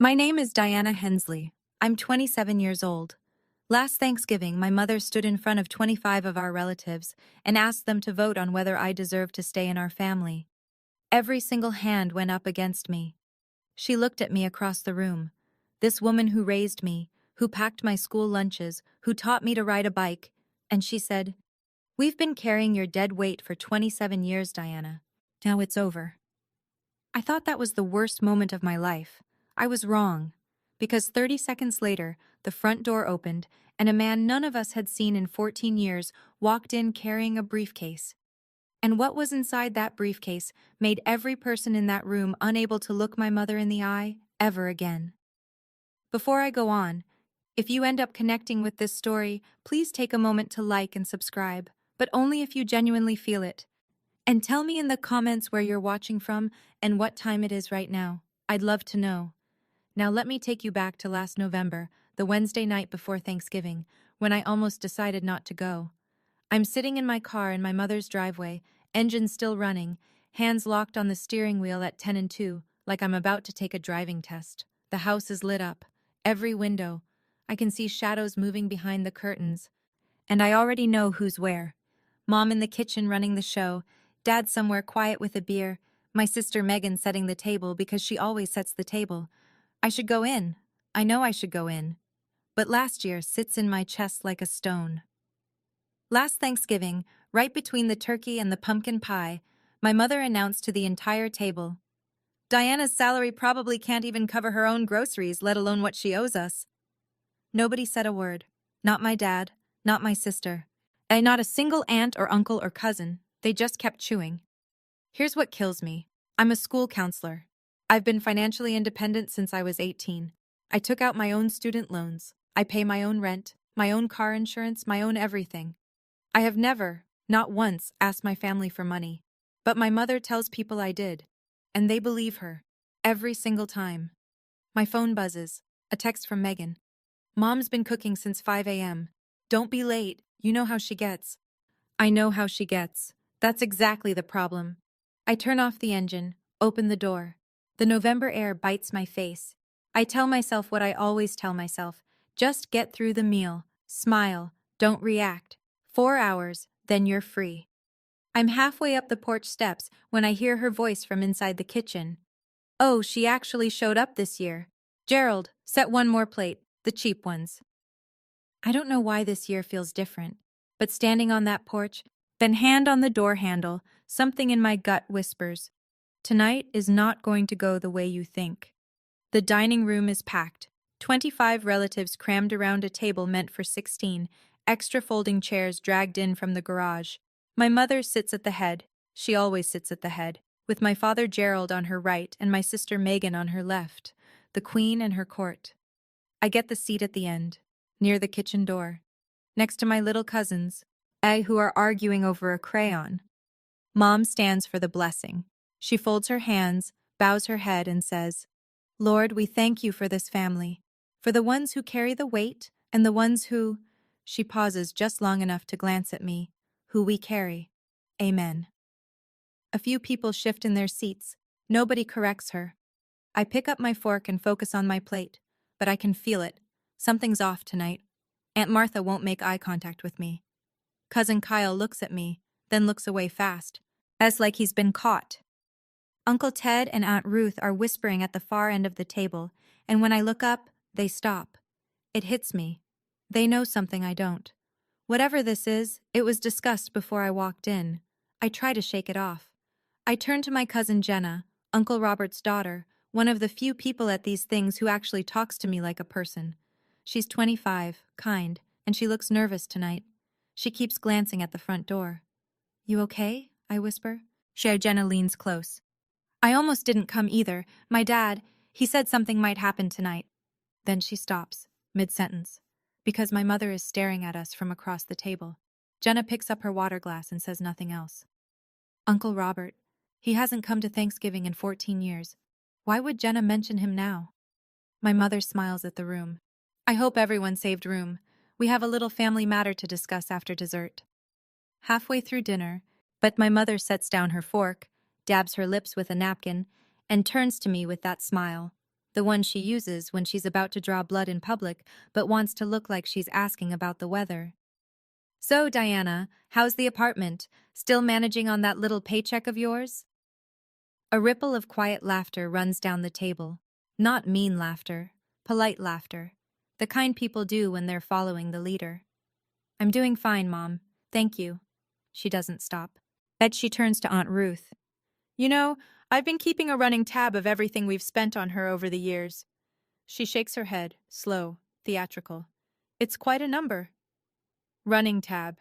My name is Diana Hensley. I'm 27 years old. Last Thanksgiving, my mother stood in front of 25 of our relatives and asked them to vote on whether I deserved to stay in our family. Every single hand went up against me. She looked at me across the room. This woman who raised me, who packed my school lunches, who taught me to ride a bike, and she said, "We've been carrying your dead weight for 27 years, Diana. Now it's over." I thought that was the worst moment of my life. I was wrong, because 30 seconds later, the front door opened, and a man none of us had seen in 14 years walked in carrying a briefcase. And what was inside that briefcase made every person in that room unable to look my mother in the eye ever again. Before I go on, if you end up connecting with this story, please take a moment to like and subscribe, but only if you genuinely feel it. And tell me in the comments where you're watching from and what time it is right now. I'd love to know. Now let me take you back to last November, the Wednesday night before Thanksgiving, when I almost decided not to go. I'm sitting in my car in my mother's driveway, engine still running, hands locked on the steering wheel at 10 and 2, like I'm about to take a driving test. The house is lit up. Every window. I can see shadows moving behind the curtains. And I already know who's where. Mom in the kitchen running the show, Dad somewhere quiet with a beer, my sister Megan setting the table because she always sets the table. I should go in. I know I should go in. But last year sits in my chest like a stone. Last Thanksgiving, right between the turkey and the pumpkin pie, my mother announced to the entire table, "Diana's salary probably can't even cover her own groceries, let alone what she owes us." Nobody said a word. Not my dad, not my sister, and not a single aunt or uncle or cousin. They just kept chewing. Here's what kills me. I'm a school counselor. I've been financially independent since I was 18. I took out my own student loans. I pay my own rent, my own car insurance, my own everything. I have never, not once, asked my family for money. But my mother tells people I did. And they believe her. Every single time. My phone buzzes. A text from Megan. "Mom's been cooking since 5 a.m. Don't be late. You know how she gets." I know how she gets. That's exactly the problem. I turn off the engine, open the door. The November air bites my face. I tell myself what I always tell myself. Just get through the meal. Smile. Don't react. 4 hours, then you're free. I'm halfway up the porch steps when I hear her voice from inside the kitchen. "Oh, she actually showed up this year. Gerald, set one more plate, the cheap ones." I don't know why this year feels different, but standing on that porch, then hand on the door handle, something in my gut whispers, "Tonight is not going to go the way you think." The dining room is packed. 25 relatives crammed around a table meant for 16, extra folding chairs dragged in from the garage. My mother sits at the head. She always sits at the head, with my father Gerald on her right and my sister Megan on her left, the queen and her court. I get the seat at the end, near the kitchen door, next to my little cousins, who are arguing over a crayon. Mom stands for the blessing. She folds her hands, bows her head, and says, "Lord, we thank you for this family, for the ones who carry the weight and the ones who—" She pauses just long enough to glance at me, "who we carry. Amen." A few people shift in their seats. Nobody corrects her. I pick up my fork and focus on my plate, but I can feel it. Something's off tonight. Aunt Martha won't make eye contact with me. Cousin Kyle looks at me, then looks away fast, as like he's been caught. Uncle Ted and Aunt Ruth are whispering at the far end of the table, and when I look up, they stop. It hits me. They know something I don't. Whatever this is, it was discussed before I walked in. I try to shake it off. I turn to my cousin Jenna, Uncle Robert's daughter, one of the few people at these things who actually talks to me like a person. She's 25, kind, and she looks nervous tonight. She keeps glancing at the front door. "You okay?" I whisper. Jenna leans close. "I almost didn't come either. My dad, he said something might happen tonight." Then she stops, mid-sentence, because my mother is staring at us from across the table. Jenna picks up her water glass and says nothing else. "Uncle Robert, he hasn't come to Thanksgiving in 14 years. Why would Jenna mention him now?" My mother smiles at the room. "I hope everyone saved room. We have a little family matter to discuss after dessert." Halfway through dinner, but my mother sets down her fork, dabs her lips with a napkin, and turns to me with that smile. The one she uses when she's about to draw blood in public but wants to look like she's asking about the weather. So, Diana, how's the apartment? Still managing on that little paycheck of yours? A ripple of quiet laughter runs down the table. Not mean laughter, polite laughter. The kind people do when they're following the leader. I'm doing fine, Mom. Thank you. She doesn't stop. Bet she turns to Aunt Ruth. You know, I've been keeping a running tab of everything we've spent on her over the years. She shakes her head, slow, theatrical. It's quite a number. Running tab.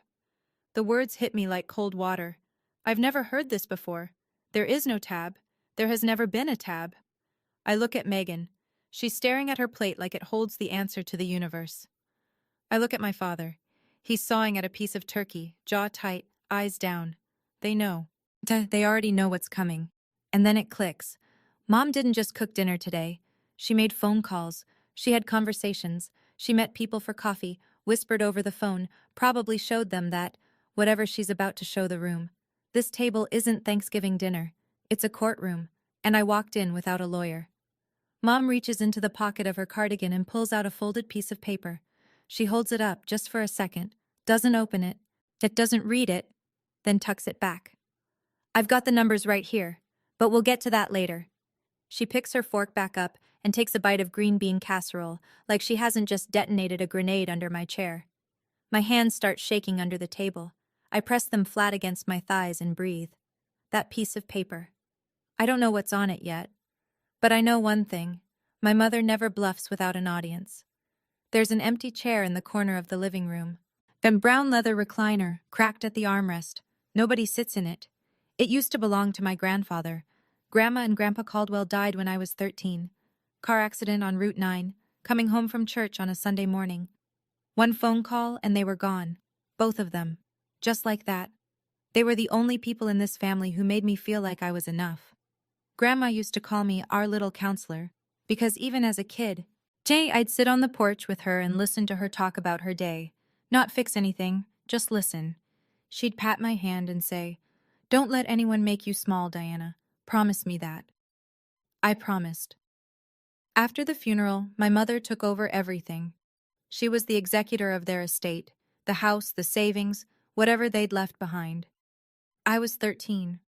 The words hit me like cold water. I've never heard this before. There is no tab. There has never been a tab. I look at Megan. She's staring at her plate like it holds the answer to the universe. I look at my father. He's sawing at a piece of turkey, jaw tight, eyes down. They know. They already know what's coming. And then it clicks. Mom didn't just cook dinner today. She made phone calls. She had conversations. She met people for coffee, whispered over the phone, probably showed them that, whatever she's about to show the room. This table isn't Thanksgiving dinner. It's a courtroom. And I walked in without a lawyer. Mom reaches into the pocket of her cardigan and pulls out a folded piece of paper. She holds it up just for a second, doesn't open it, doesn't read it, then tucks it back. I've got the numbers right here, but we'll get to that later. She picks her fork back up and takes a bite of green bean casserole, like she hasn't just detonated a grenade under my chair. My hands start shaking under the table. I press them flat against my thighs and breathe. That piece of paper. I don't know what's on it yet. But I know one thing. My mother never bluffs without an audience. There's an empty chair in the corner of the living room. A brown leather recliner, cracked at the armrest. Nobody sits in it. It used to belong to my grandfather. Grandma and Grandpa Caldwell died when I was 13. Car accident on Route 9, coming home from church on a Sunday morning. One phone call and they were gone. Both of them. Just like that. They were the only people in this family who made me feel like I was enough. Grandma used to call me our little counselor, because even as a kid, I'd sit on the porch with her and listen to her talk about her day. Not fix anything, just listen. She'd pat my hand and say, "Don't let anyone make you small, Diana. Promise me that." I promised. After the funeral, my mother took over everything. She was the executor of their estate, the house, the savings, whatever they'd left behind. I was 13.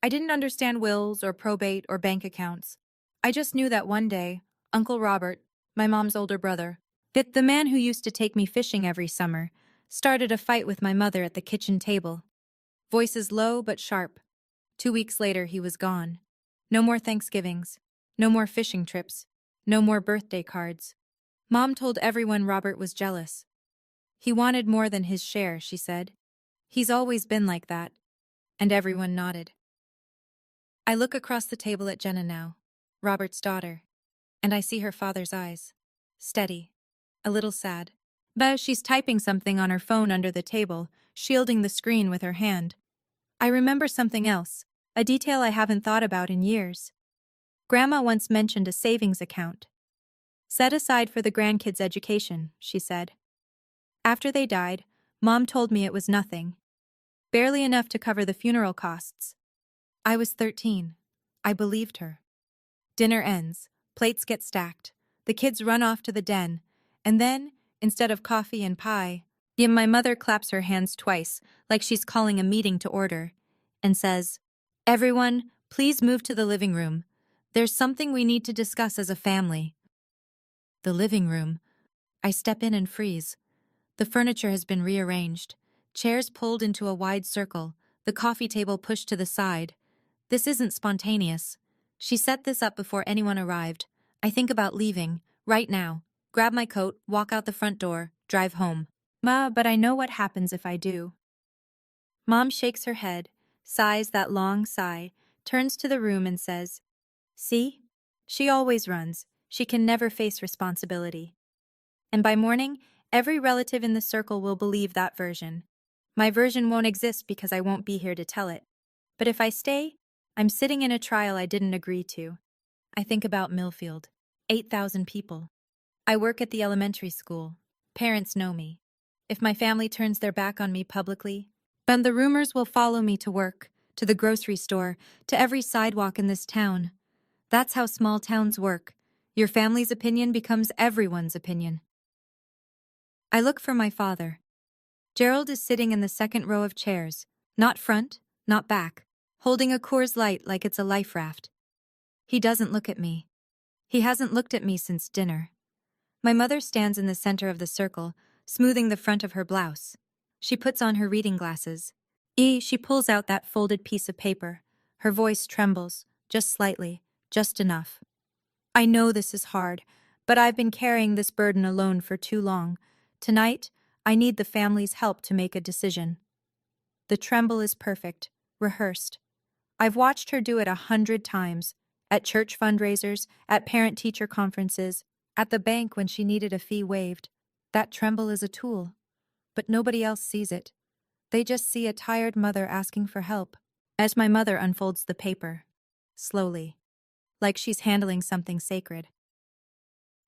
I didn't understand wills or probate or bank accounts. I just knew that one day, Uncle Robert, my mom's older brother, the man who used to take me fishing every summer, started a fight with my mother at the kitchen table. Voices low but sharp. 2 weeks later, he was gone. No more Thanksgivings. No more fishing trips. No more birthday cards. Mom told everyone Robert was jealous. He wanted more than his share, she said. He's always been like that. And everyone nodded. I look across the table at Jenna now, Robert's daughter, and I see her father's eyes. Steady. A little sad. But she's typing something on her phone under the table, shielding the screen with her hand. I remember something else, a detail I haven't thought about in years. Grandma once mentioned a savings account. Set aside for the grandkids' education, she said. After they died, Mom told me it was nothing. Barely enough to cover the funeral costs. I was 13. I believed her. Dinner ends. Plates get stacked. The kids run off to the den. And then, instead of coffee and pie, my mother claps her hands twice, like she's calling a meeting to order, and says, "Everyone, please move to the living room. There's something we need to discuss as a family." The living room. I step in and freeze. The furniture has been rearranged. Chairs pulled into a wide circle, the coffee table pushed to the side. This isn't spontaneous. She set this up before anyone arrived. I think about leaving, right now. Grab my coat, walk out the front door, drive home. But I know what happens if I do. Mom shakes her head, sighs that long sigh, turns to the room and says, "See? She always runs. She can never face responsibility." And by morning, every relative in the circle will believe that version. My version won't exist because I won't be here to tell it. But if I stay, I'm sitting in a trial I didn't agree to. I think about Millfield. 8,000 people. I work at the elementary school. Parents know me. If my family turns their back on me publicly, then the rumors will follow me to work, to the grocery store, to every sidewalk in this town. That's how small towns work. Your family's opinion becomes everyone's opinion. I look for my father. Gerald is sitting in the second row of chairs, not front, not back, holding a Coors Light like it's a life raft. He doesn't look at me. He hasn't looked at me since dinner. My mother stands in the center of the circle, smoothing the front of her blouse. She puts on her reading glasses. She pulls out that folded piece of paper. Her voice trembles, just slightly, just enough. I know this is hard, but I've been carrying this burden alone for too long. Tonight, I need the family's help to make a decision. The tremble is perfect, rehearsed. I've watched her do it 100 times, at church fundraisers, at parent-teacher conferences, at the bank when she needed a fee waived. That tremble is a tool, but nobody else sees it. They just see a tired mother asking for help. As my mother unfolds the paper, slowly, like she's handling something sacred.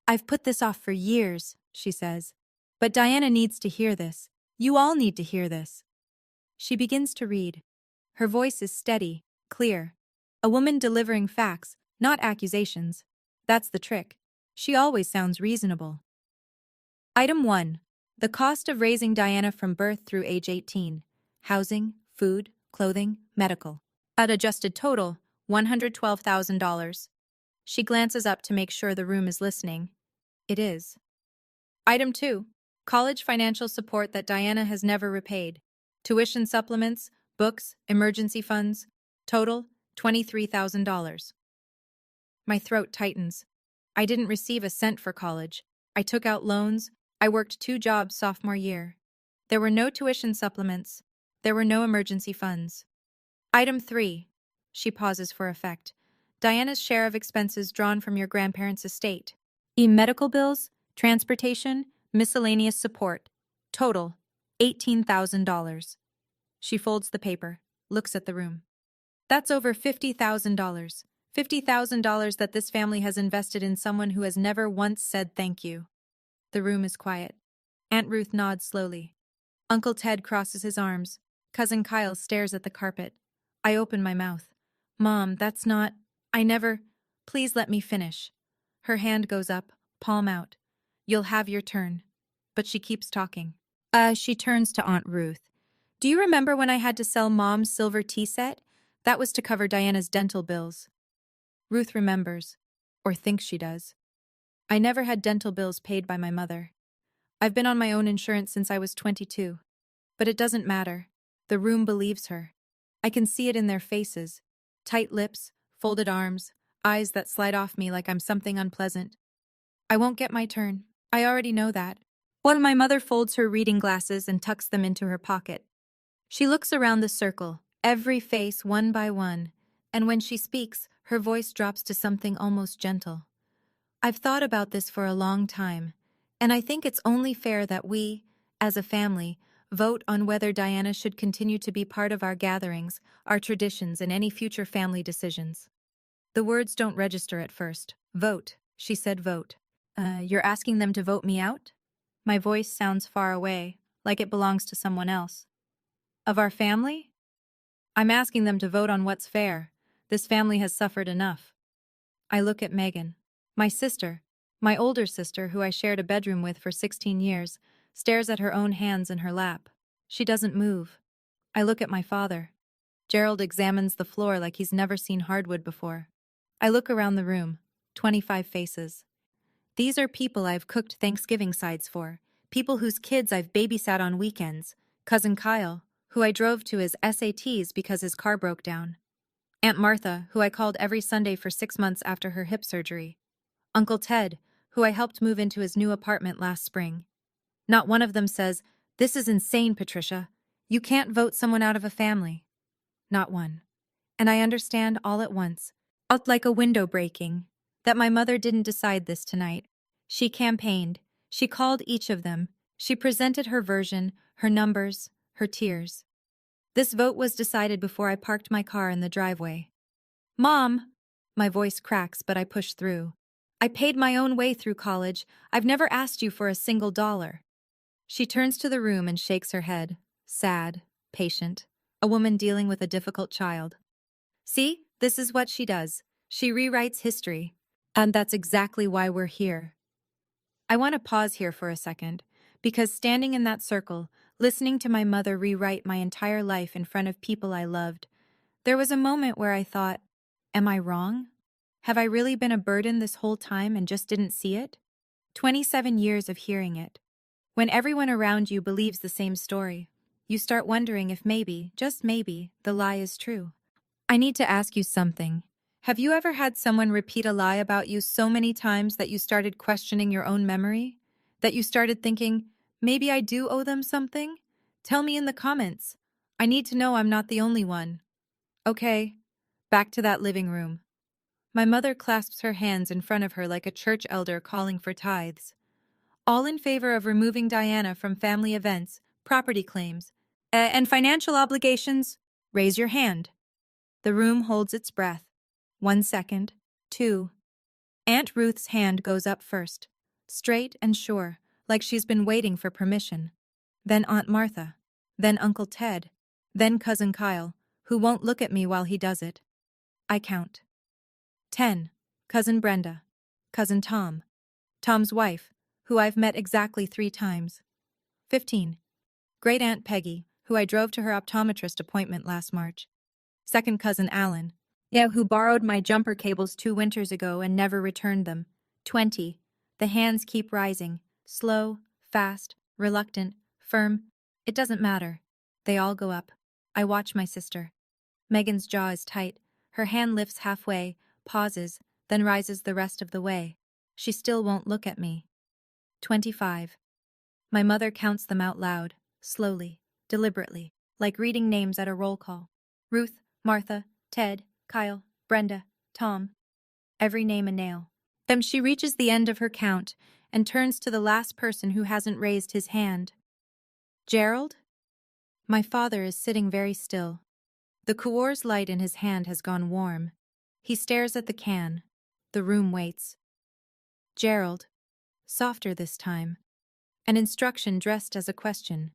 I've put this off for years, she says. But Diana needs to hear this. You all need to hear this. She begins to read. Her voice is steady, clear. A woman delivering facts, not accusations. That's the trick. She always sounds reasonable. Item 1. The cost of raising Diana from birth through age 18. Housing, food, clothing, medical. At adjusted total, $112,000. She glances up to make sure the room is listening. It is. Item 2. College financial support that Diana has never repaid. Tuition supplements, books, emergency funds. Total, $23,000. My throat tightens. I didn't receive a cent for college. I took out loans. I worked 2 jobs sophomore year. There were no tuition supplements. There were no emergency funds. Item 3. She pauses for effect. Diana's share of expenses drawn from your grandparents' estate. Medical bills, transportation, miscellaneous support. Total, $18,000. She folds the paper, looks at the room. That's over $50,000. $50,000 that this family has invested in someone who has never once said thank you. The room is quiet. Aunt Ruth nods slowly. Uncle Ted crosses his arms. Cousin Kyle stares at the carpet. I open my mouth. Mom, that's not... I never... Please let me finish. Her hand goes up, palm out. You'll have your turn. But she keeps talking. She turns to Aunt Ruth. Do you remember when I had to sell Mom's silver tea set? That was to cover Diana's dental bills. Ruth remembers, or thinks she does. I never had dental bills paid by my mother. I've been on my own insurance since I was 22. But it doesn't matter. The room believes her. I can see it in their faces. Tight lips, folded arms, eyes that slide off me like I'm something unpleasant. I won't get my turn. I already know that. While my mother folds her reading glasses and tucks them into her pocket. She looks around the circle, every face one by one, and when she speaks, her voice drops to something almost gentle. I've thought about this for a long time, and I think it's only fair that we, as a family, vote on whether Diana should continue to be part of our gatherings, our traditions, and any future family decisions. The words don't register at first. Vote, she said vote. You're asking them to vote me out? My voice sounds far away, like it belongs to someone else. Of our family? I'm asking them to vote on what's fair. This family has suffered enough. I look at Megan. My sister, my older sister, who I shared a bedroom with for 16 years, stares at her own hands in her lap. She doesn't move. I look at my father. Gerald examines the floor like he's never seen hardwood before. I look around the room. 25 faces. These are people I've cooked Thanksgiving sides for, people whose kids I've babysat on weekends. Cousin Kyle, who I drove to his SATs because his car broke down. Aunt Martha, who I called every Sunday for 6 months after her hip surgery. Uncle Ted, who I helped move into his new apartment last spring. Not one of them says, "This is insane, Patricia. You can't vote someone out of a family." Not one. And I understand all at once, out like a window breaking, that my mother didn't decide this tonight. She campaigned. She called each of them. She presented her version, her numbers, her tears. This vote was decided before I parked my car in the driveway. Mom! My voice cracks, but I push through. I paid my own way through college. I've never asked you for a single dollar. She turns to the room and shakes her head, sad, patient, a woman dealing with a difficult child. See, this is what she does. She rewrites history. And that's exactly why we're here. I want to pause here for a second, because standing in that circle, listening to my mother rewrite my entire life in front of people I loved, there was a moment where I thought, am I wrong? Have I really been a burden this whole time and just didn't see it? 27 years of hearing it. When everyone around you believes the same story, you start wondering if maybe, just maybe, the lie is true. I need to ask you something. Have you ever had someone repeat a lie about you so many times that you started questioning your own memory? That you started thinking, maybe I do owe them something? Tell me in the comments. I need to know I'm not the only one. Okay, back to that living room. My mother clasps her hands in front of her like a church elder calling for tithes. All in favor of removing Diana from family events, property claims, and financial obligations? Raise your hand. The room holds its breath. 1 second. 2. Aunt Ruth's hand goes up first, straight and sure, like she's been waiting for permission. Then Aunt Martha. Then Uncle Ted. Then Cousin Kyle, who won't look at me while he does it. I count. 10. Cousin Brenda. Cousin Tom. Tom's wife, who I've met exactly 3 times. 15. Great Aunt Peggy, who I drove to her optometrist appointment last March. Second cousin Alan. Yeah, who borrowed my jumper cables 2 winters ago and never returned them. 20. The hands keep rising. Slow, fast, reluctant, firm. It doesn't matter. They all go up. I watch my sister. Megan's jaw is tight. Her hand lifts halfway, pauses, then rises the rest of the way. She still won't look at me. 25. My mother counts them out loud, slowly, deliberately, like reading names at a roll call. Ruth, Martha, Ted, Kyle, Brenda, Tom. Every name a nail. Then she reaches the end of her count and turns to the last person who hasn't raised his hand. Gerald? My father is sitting very still. The Coors light in his hand has gone warm. He stares at the can. The room waits. Gerald. Softer this time. An instruction dressed as a question.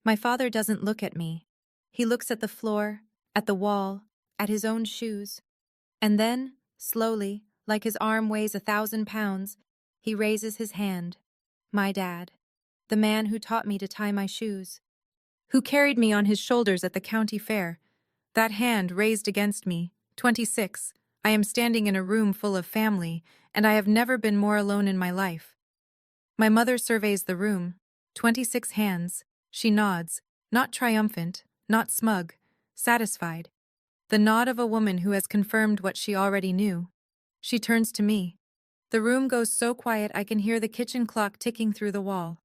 My father doesn't look at me. He looks at the floor, at the wall, at his own shoes. And then, slowly, like his arm weighs 1,000 pounds, he raises his hand. My dad. The man who taught me to tie my shoes. Who carried me on his shoulders at the county fair. That hand raised against me. 26. I am standing in a room full of family, and I have never been more alone in my life. My mother surveys the room. 26 hands. She nods, not triumphant, not smug, satisfied. The nod of a woman who has confirmed what she already knew. She turns to me. The room goes so quiet I can hear the kitchen clock ticking through the wall.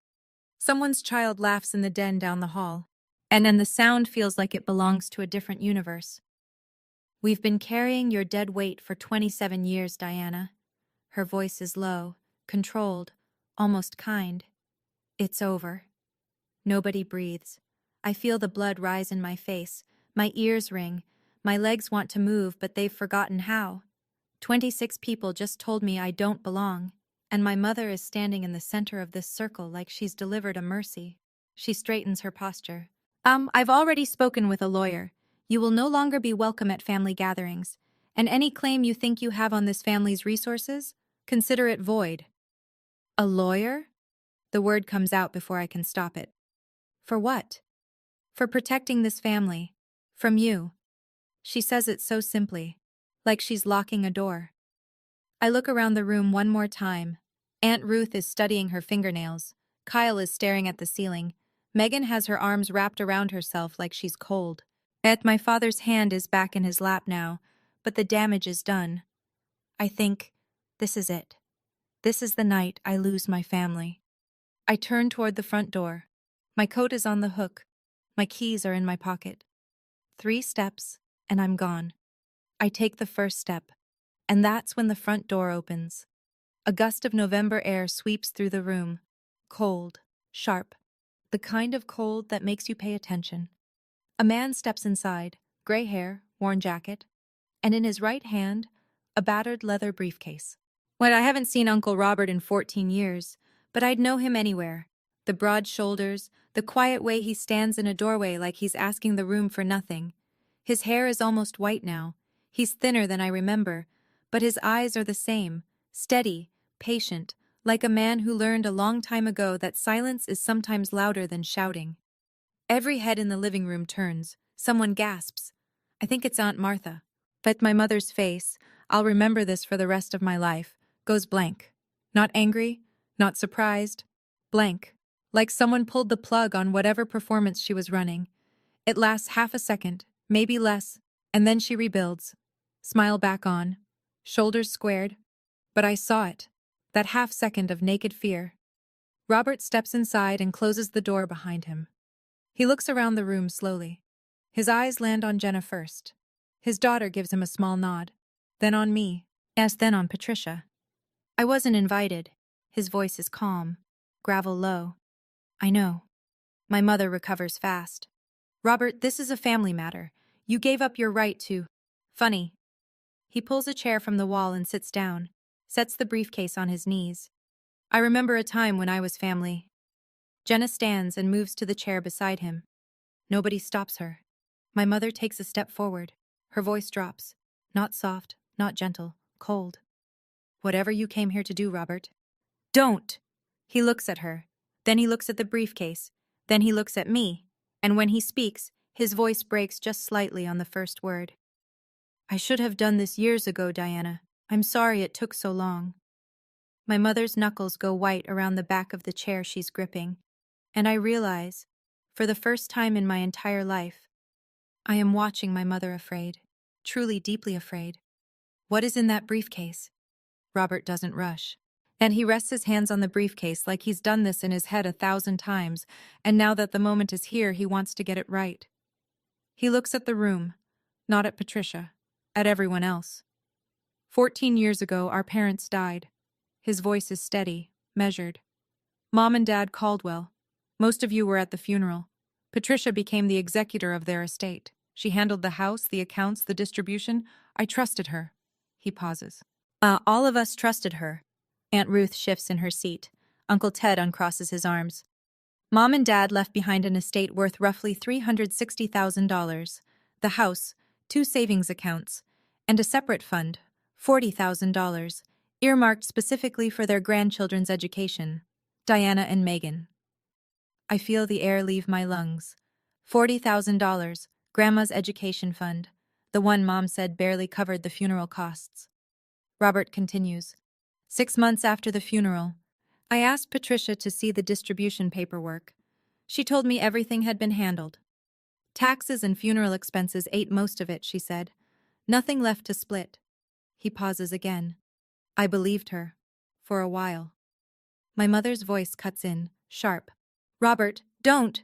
Someone's child laughs in the den down the hall, and then the sound feels like it belongs to a different universe. We've been carrying your dead weight for 27 years, Diana. Her voice is low, controlled, almost kind. It's over. Nobody breathes. I feel the blood rise in my face. My ears ring. My legs want to move, but they've forgotten how. 26 people just told me I don't belong, and my mother is standing in the center of this circle like she's delivered a mercy. She straightens her posture. I've already spoken with a lawyer. You will no longer be welcome at family gatherings, and any claim you think you have on this family's resources, consider it void. A lawyer? The word comes out before I can stop it. For what? For protecting this family. From you. She says it so simply, like she's locking a door. I look around the room one more time. Aunt Ruth is studying her fingernails. Kyle is staring at the ceiling. Megan has her arms wrapped around herself like she's cold. My father's hand is back in his lap now, but the damage is done. I think, this is it. This is the night I lose my family. I turn toward the front door. My coat is on the hook. My keys are in my pocket. 3 steps, and I'm gone. I take the first step, and that's when the front door opens. A gust of November air sweeps through the room. Cold, sharp, the kind of cold that makes you pay attention. A man steps inside, gray hair, worn jacket, and in his right hand, a battered leather briefcase. I haven't seen Uncle Robert in 14 years, but I'd know him anywhere. The broad shoulders, the quiet way he stands in a doorway like he's asking the room for nothing. His hair is almost white now. He's thinner than I remember, but his eyes are the same, Steady, patient, like a man who learned a long time ago that silence is sometimes louder than shouting. Every head in the living room turns. Someone gasps. I think it's Aunt Martha. But my mother's face, I'll remember this for the rest of my life, goes blank. Not angry, not surprised. Blank. Like someone pulled the plug on whatever performance she was running. It lasts half a second, maybe less, and then she rebuilds. Smile back on. Shoulders squared. But I saw it. That half second of naked fear. Robert steps inside and closes the door behind him. He looks around the room slowly. His eyes land on Jenna first. His daughter gives him a small nod. Then on me. Yes, then on Patricia. I wasn't invited. His voice is calm. Gravel low. I know. My mother recovers fast. Robert, this is a family matter. You gave up your right to... Funny. He pulls a chair from the wall and sits down, sets the briefcase on his knees. I remember a time when I was family. Jenna stands and moves to the chair beside him. Nobody stops her. My mother takes a step forward. Her voice drops. Not soft, not gentle, cold. Whatever you came here to do, Robert. Don't! He looks at her. Then he looks at the briefcase. Then he looks at me. And when he speaks, his voice breaks just slightly on the first word. I should have done this years ago, Diana. I'm sorry it took so long. My mother's knuckles go white around the back of the chair she's gripping, and I realize, for the first time in my entire life, I am watching my mother afraid, truly deeply afraid. What is in that briefcase? Robert doesn't rush. And he rests his hands on the briefcase like he's done this in his head 1,000 times, and now that the moment is here, he wants to get it right. He looks at the room, not at Patricia, at everyone else. 14 years ago, our parents died. His voice is steady, measured. Mom and Dad Caldwell. Most of you were at the funeral. Patricia became the executor of their estate. She handled the house, the accounts, the distribution. I trusted her. He pauses. All of us trusted her. Aunt Ruth shifts in her seat. Uncle Ted uncrosses his arms. Mom and Dad left behind an estate worth roughly $360,000. The house, 2 savings accounts, and a separate fund, $40,000, earmarked specifically for their grandchildren's education, Diana and Megan. I feel the air leave my lungs. $40,000, Grandma's education fund, the one Mom said barely covered the funeral costs. Robert continues. 6 months after the funeral, I asked Patricia to see the distribution paperwork. She told me everything had been handled. Taxes and funeral expenses ate most of it, she said. Nothing left to split. He pauses again. I believed her. For a while. My mother's voice cuts in, sharp. Robert, don't!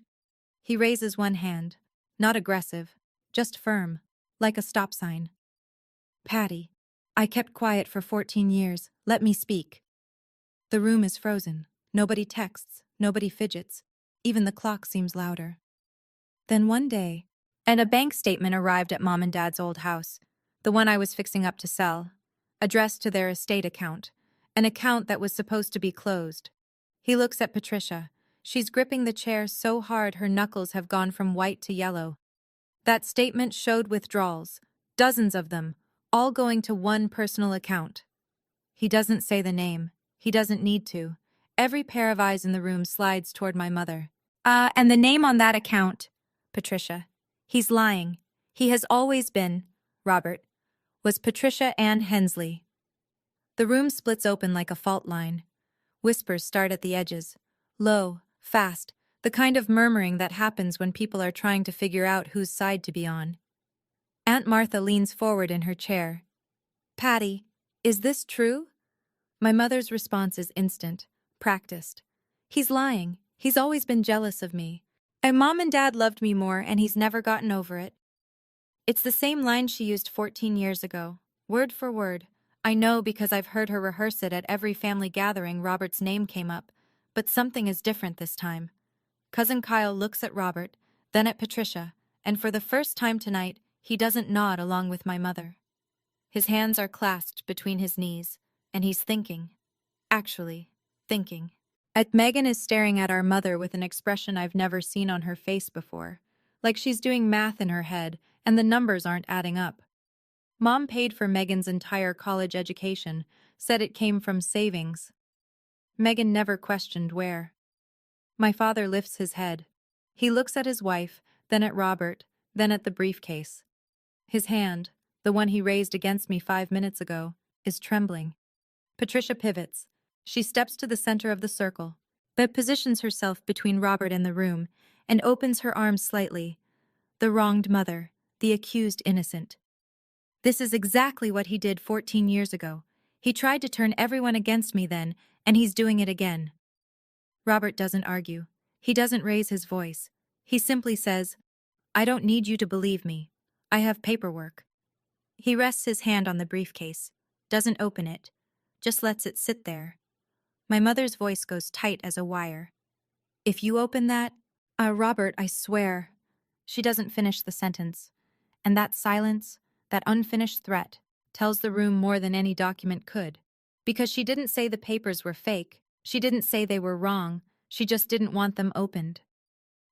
He raises one hand. Not aggressive, just firm, like a stop sign. Patty, I kept quiet for 14 years. Let me speak. The room is frozen. Nobody texts. Nobody fidgets. Even the clock seems louder. Then one day, and a bank statement arrived at Mom and Dad's old house, the one I was fixing up to sell, addressed to their estate account, an account that was supposed to be closed. He looks at Patricia. She's gripping the chair so hard her knuckles have gone from white to yellow. That statement showed withdrawals, dozens of them, all going to one personal account. He doesn't say the name. He doesn't need to. Every pair of eyes in the room slides toward my mother. And the name on that account, Patricia. He's lying. He has always been, Robert, was Patricia Ann Hensley. The room splits open like a fault line. Whispers start at the edges. Low, fast, the kind of murmuring that happens when people are trying to figure out whose side to be on. Aunt Martha leans forward in her chair. Patty, is this true? My mother's response is instant, practiced. He's lying. He's always been jealous of me. And Mom and Dad loved me more, and he's never gotten over it. It's the same line she used 14 years ago, word for word. I know because I've heard her rehearse it at every family gathering Robert's name came up, but something is different this time. Cousin Kyle looks at Robert, then at Patricia, and for the first time tonight, he doesn't nod along with my mother. His hands are clasped between his knees, and he's thinking. Actually, thinking. Megan is staring at our mother with an expression I've never seen on her face before, like she's doing math in her head, and the numbers aren't adding up. Mom paid for Megan's entire college education, Said it came from savings. Megan never questioned where. My father lifts his head. He looks at his wife, then at Robert, then at the briefcase. His hand, the one he raised against me 5 minutes ago, is trembling. Patricia pivots. She steps to the center of the circle, but positions herself between Robert and the room, and opens her arms slightly. The wronged mother, the accused innocent. This is exactly what he did 14 years ago. He tried to turn everyone against me then, and he's doing it again. Robert doesn't argue. He doesn't raise his voice. He simply says, "I don't need you to believe me. I have paperwork." He rests his hand on the briefcase, doesn't open it, just lets it sit there. My mother's voice goes tight as a wire. "If you open that, Robert, I swear." She doesn't finish the sentence. And that silence, that unfinished threat, tells the room more than any document could. Because she didn't say the papers were fake. She didn't say they were wrong. She just didn't want them opened.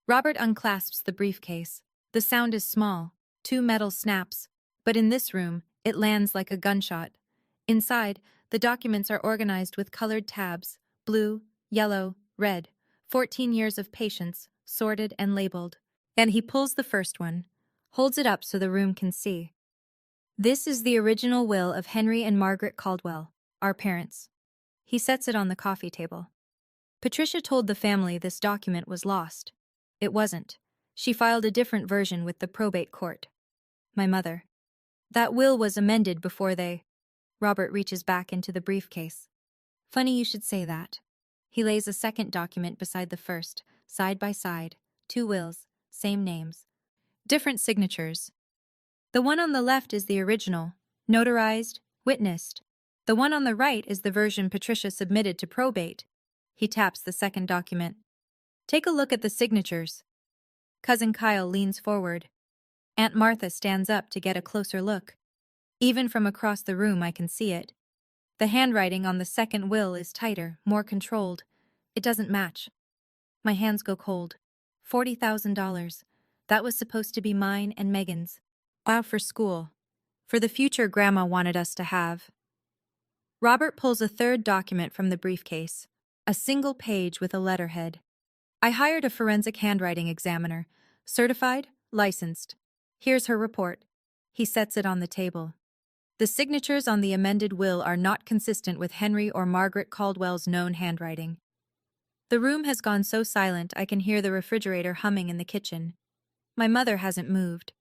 Robert unclasps the briefcase. The sound is small, 2 metal snaps, but in this room, it lands like a gunshot. Inside, the documents are organized with colored tabs, blue, yellow, red, 14 years of patience, sorted and labeled. And he pulls the first one, holds it up so the room can see. This is the original will of Henry and Margaret Caldwell, our parents. He sets it on the coffee table. Patricia told the family this document was lost. It wasn't. She filed a different version with the probate court. My mother. That will was amended before they... Robert reaches back into the briefcase. Funny you should say that. He lays a second document beside the first, side by side. 2 wills, same names. Different signatures. The one on the left is the original, notarized, witnessed. The one on the right is the version Patricia submitted to probate. He taps the second document. Take a look at the signatures. Cousin Kyle leans forward. Aunt Martha stands up to get a closer look. Even from across the room I can see it. The handwriting on the second will is tighter, more controlled. It doesn't match. My hands go cold. $40,000. That was supposed to be mine and Megan's. Wow, for school. For the future Grandma wanted us to have. Robert pulls a third document from the briefcase. A single page with a letterhead. I hired a forensic handwriting examiner. Certified, licensed. Here's her report. He sets it on the table. The signatures on the amended will are not consistent with Henry or Margaret Caldwell's known handwriting. The room has gone so silent I can hear the refrigerator humming in the kitchen. My mother hasn't moved.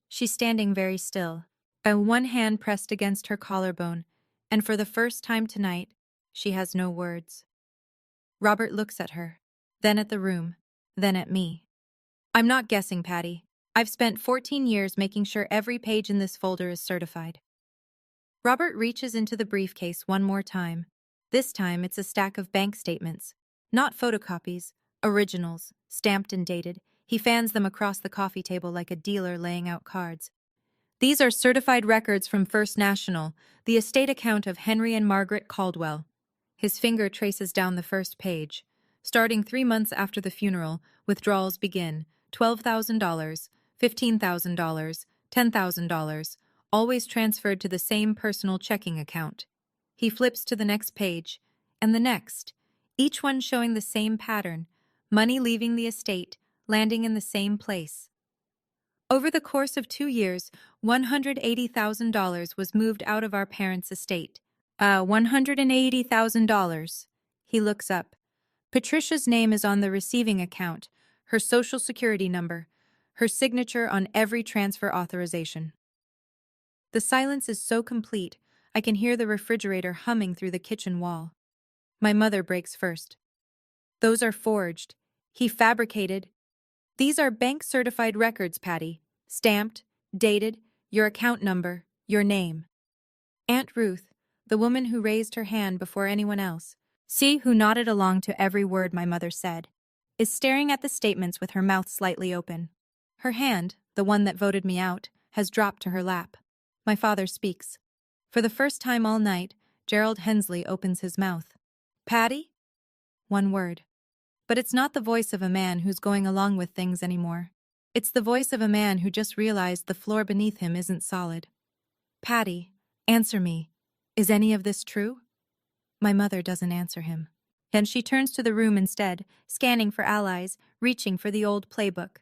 She's standing very still, and one hand pressed against her collarbone, and for the first time tonight, she has no words. Robert looks at her, then at the room, then at me. I'm not guessing, Patty. I've spent 14 years making sure every page in this folder is certified. Robert reaches into the briefcase one more time. This time it's a stack of bank statements. Not photocopies, originals, stamped and dated. He fans them across the coffee table like a dealer laying out cards. These are certified records from First National, the estate account of Henry and Margaret Caldwell. His finger traces down the first page. Starting 3 months after the funeral, withdrawals begin. $12,000, $15,000, $10,000, always transferred to the same personal checking account. He flips to the next page, and the next, each one showing the same pattern, money leaving the estate, landing in the same place. Over the course of 2 years, $180,000 was moved out of our parents' estate. $180,000. He looks up. Patricia's name is on the receiving account, her social security number, her signature on every transfer authorization. The silence is so complete, I can hear the refrigerator humming through the kitchen wall. My mother breaks first. Those are forged. He fabricated. These are bank-certified records, Patty. Stamped, dated, your account number, your name. Aunt Ruth, the woman who raised her hand before anyone else, who nodded along to every word my mother said, is staring at the statements with her mouth slightly open. Her hand, the one that voted me out, has dropped to her lap. My father speaks. For the first time all night, Gerald Hensley opens his mouth. Patty? One word. But it's not the voice of a man who's going along with things anymore. It's the voice of a man who just realized the floor beneath him isn't solid. Patty, answer me. Is any of this true? My mother doesn't answer him. And she turns to the room instead, scanning for allies, reaching for the old playbook.